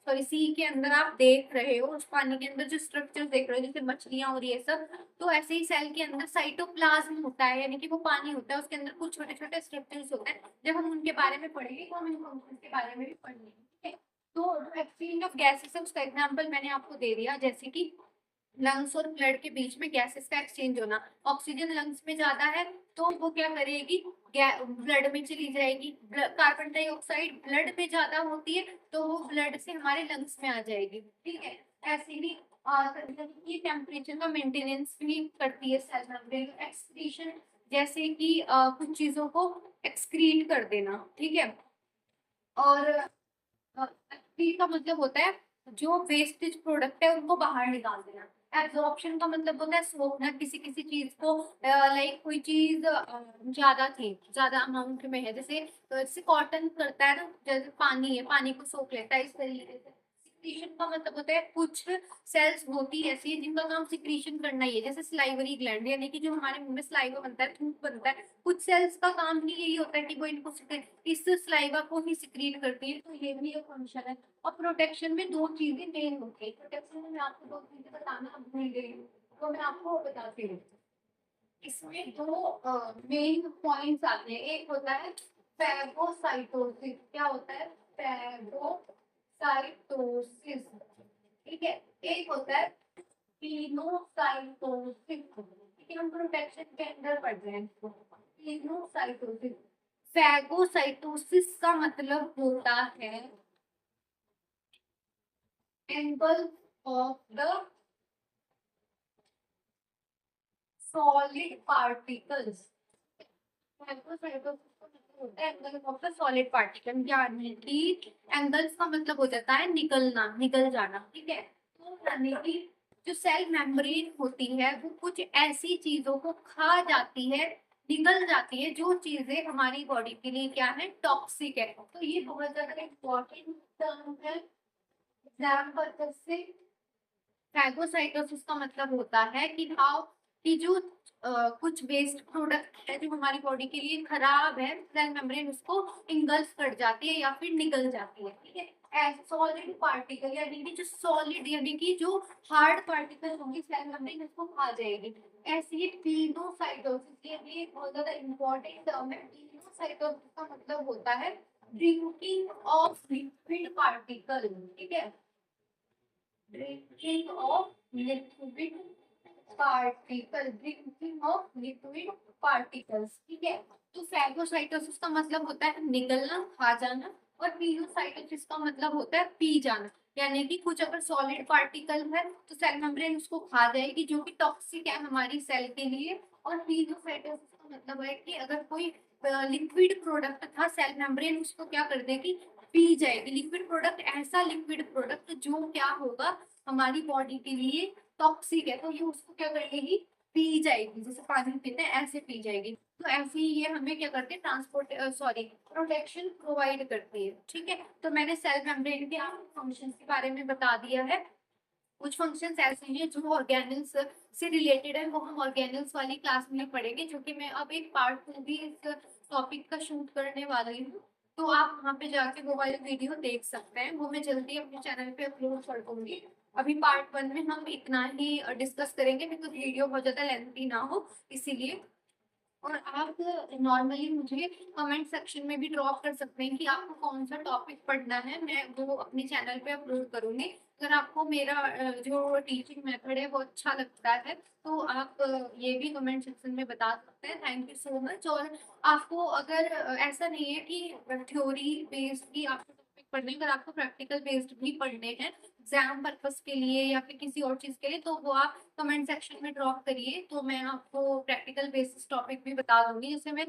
Speaker 1: सॉरी सी के अंदर आप देख रहे हो, उस पानी के अंदर जो स्ट्रक्चर देख रहे हो जैसे मछलियां और ये सब, तो ऐसे ही सेल के अंदर साइटोप्लाज्म होता है, यानी कि वो पानी होता है, उसके अंदर कुछ छोटे छोटे स्ट्रक्चर्स होते हैं। जब हम उनके बारे में पढ़ेंगे तो हम इन फंक्शंस के बारे में भी पढ़ेंगे, ठीक है। तो एक्सचेंज ऑफ गैसेस है उसका एग्जांपल मैंने आपको दे दिया, जैसे कि लंग्स और ब्लड के बीच में गैसेस का एक्सचेंज होना। ऑक्सीजन लंग्स में ज्यादा है तो वो क्या करेगी, ब्लड में चली जाएगी। कार्बन डाइऑक्साइड ब्लड में ज्यादा होती है तो वो ब्लड से हमारे लंग्स में आ जाएगी, ठीक है। ऐसे ही ये टेम्परेचर का मेंटेनेंस भी करती है सेल मेम्ब्रेन। एक्सक्रीशन, जैसे कि कुछ चीजों को एक्सक्रीट कर देना, ठीक है। और एक्सक्रीट का मतलब होता है जो वेस्टेज प्रोडक्ट है उनको बाहर निकाल देना। एब्जॉर्प्शन का मतलब होता है सोखना किसी किसी चीज को, लाइक कोई चीज ज्यादा थी, ज्यादा अमाउंट में है, जैसे जैसे कॉटन करता है ना, जैसे पानी है, पानी को सोख लेता है, इस तरीके से। सिक्रीशन का मतलब होता है कुछ सेल्स होती है ऐसी जिनका काम सिक्रीशन करना ही है, जैसे स्लाइवरी ग्लैंड, यानी कि जो हमारे मुंह में स्लाइवा बनता है, थूक बनता है, कुछ सेल्स का काम ही यही होता है कि वो इनको इस स्लाइवा को ही सिक्रीट करती है। तो ये भी एक फंक्शन है। और प्रोटेक्शन में दो चीजें मेन होती है। प्रोटेक्शन में मैं आपको दो चीजें बताना भूल गई हूँ, तो मैं आपको बताती हूँ। इसमें दो मेन पॉइंट्स आते हैं। एक होता है फैगोसाइटोसिस। क्या होता है? फैगोसाइटोसिस, ठीक है। एक होता है पिनोसाइटोसिस, ठीक है। हम प्रोटेक्शन के अंदर पढ़ रहे हैं इसको। पिनोसाइटोसिस, फैगोसाइटोसिस का मतलब होता है angle of the solid particles. Angle of the solid particle, यानी कि एंगल्स का मतलब हो जाता है निकलना, निकल जाना, ठीक है। तो यानी कि जो सेल मेम्ब्रेन होती है वो कुछ ऐसी चीजों को खा जाती है, निकल जाती है, जो चीजें हमारी बॉडी के लिए क्या है, टॉक्सिक है। तो ये बहुत ज्यादा इम्पोर्टेंट टर्म है एग्जाम पर्पज से। फैगोसाइटोसिस का मतलब होता है कि हाउ कि जो कुछ वेस्ट प्रोडक्ट है जो हमारी बॉडी के लिए खराब है, सेल मेम्ब्रेन उसको इंगल्फ कर जाती है या फिर निकल जाती है, ठीक है। सॉलिड पार्टिकल, यानी कि जो सॉलिड यानी कि जो हार्ड पार्टिकल होंगे सेल मेम्ब्रेन उसको खा जाएगी। ऐसे ही पिनोसाइटोसिस, ये भी एक बहुत ज्यादा इंपॉर्टेंट टर्म है। पिनोसाइटोसिस का मतलब होता है ड्रिंकिंग ऑफ लिक्विड पार्टिकल, ठीक है। Drinking of liquid particles, drinking of liquid particles, ठीक है। तो फैगोसाइटोसिस का मतलब होता है निकलना, खा जाना। और पिनोसाइटोसिस का मतलब होता है पी जाना, यानी कि कुछ अगर सॉलिड पार्टिकल है तो सेल मेम्ब्रेन उसको खा जाएगी, जो कि टॉक्सिक है हमारी सेल के लिए। और पिनोसाइटोसिस का मतलब है कि अगर कोई लिक्विड प्रोडक्ट था, सेल मेम्ब्रेन उसको क्या कर देगी, पी जाएगी। लिक्विड प्रोडक्ट, ऐसा लिक्विड प्रोडक्ट जो क्या होगा, हमारी बॉडी के लिए टॉक्सिक है, तो ये उसको क्या करेगी, पी जाएगी। जैसे पानी पीते हैं ऐसे पी जाएगी। तो ऐसे ही ये हमें क्या करते हैं, ट्रांसपोर्ट सॉरी प्रोटेक्शन प्रोवाइड करती है, ठीक है। तो मैंने सेल मेम्ब्रेन के फंक्शन के बारे में बता दिया है। कुछ फंक्शंस ऐसे हैं जो ऑर्गेनल्स से रिलेटेड है, वो हम ऑर्गेनल्स वाली क्लास में पढ़ेंगे, जो कि मैं अब एक पार्ट 2 भी इस टॉपिक का शूट करने वाली हूँ। तो आप वहाँ पे जाके वो वाली वीडियो देख सकते हैं, वो मैं जल्दी अपने चैनल पे अपलोड कर दूंगी। अभी पार्ट 1 में हम इतना ही डिस्कस करेंगे, बिकॉज वीडियो बहुत ज़्यादा लेंथी ना हो इसीलिए। और आप नॉर्मली मुझे कमेंट सेक्शन में भी ड्रॉप कर सकते हैं कि आपको कौन सा टॉपिक पढ़ना है, मैं वो अपने चैनल पे अपलोड करूंगी। अगर आपको मेरा जो टीचिंग मेथड है वो अच्छा लगता है तो आप ये भी कमेंट सेक्शन में बता सकते हैं। Thank you so much. और आपको अगर ऐसा नहीं है कि थ्योरी बेस्ड ही आपको टॉपिक पढ़ने हैं, अगर आपको प्रैक्टिकल बेस्ड भी पढ़ने हैं एग्जाम पर्पस के लिए या फिर किसी और चीज के लिए, तो वो आप कमेंट सेक्शन में ड्रॉप करिए, तो मैं आपको प्रैक्टिकल बेसिस टॉपिक भी बता दूंगी। जैसे मैं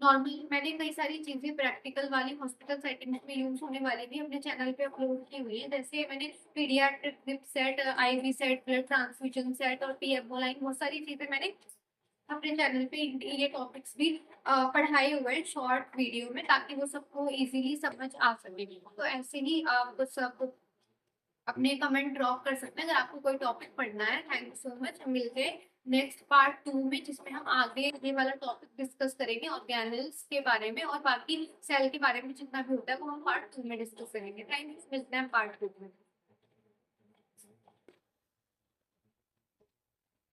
Speaker 1: नॉर्मल मैंने कई सारी चीजें प्रैक्टिकल वाली हॉस्पिटल सेटिंग में यूज होने वाली भी अपने चैनल पे अपलोड की हुई है। जैसे मैंने paediatric drip set, IV set, blood transfusion set और पीएमओ बहुत सारी चीजें मैंने अपने चैनल पे ये टॉपिक्स भी पढ़ाए हुए हैं शॉर्ट वीडियो में, ताकि वो सबको इजीली समझ आ सके। तो ऐसे ही आप सब अपने कमेंट ड्रॉप कर सकते हैं अगर आपको कोई टॉपिक पढ़ना है। Thank you so much. हम मिलते हैं नेक्स्ट पार्ट 2 में, जिसमें हम आगे ये वाला टॉपिक डिस्कस करेंगे ऑर्गेनल्स के बारे में, और बाकी सेल के बारे में जितना भी होता है वो हम पार्ट 2 में डिस्कस करेंगे। Thank you. मिलते हैं पार्ट 2 में।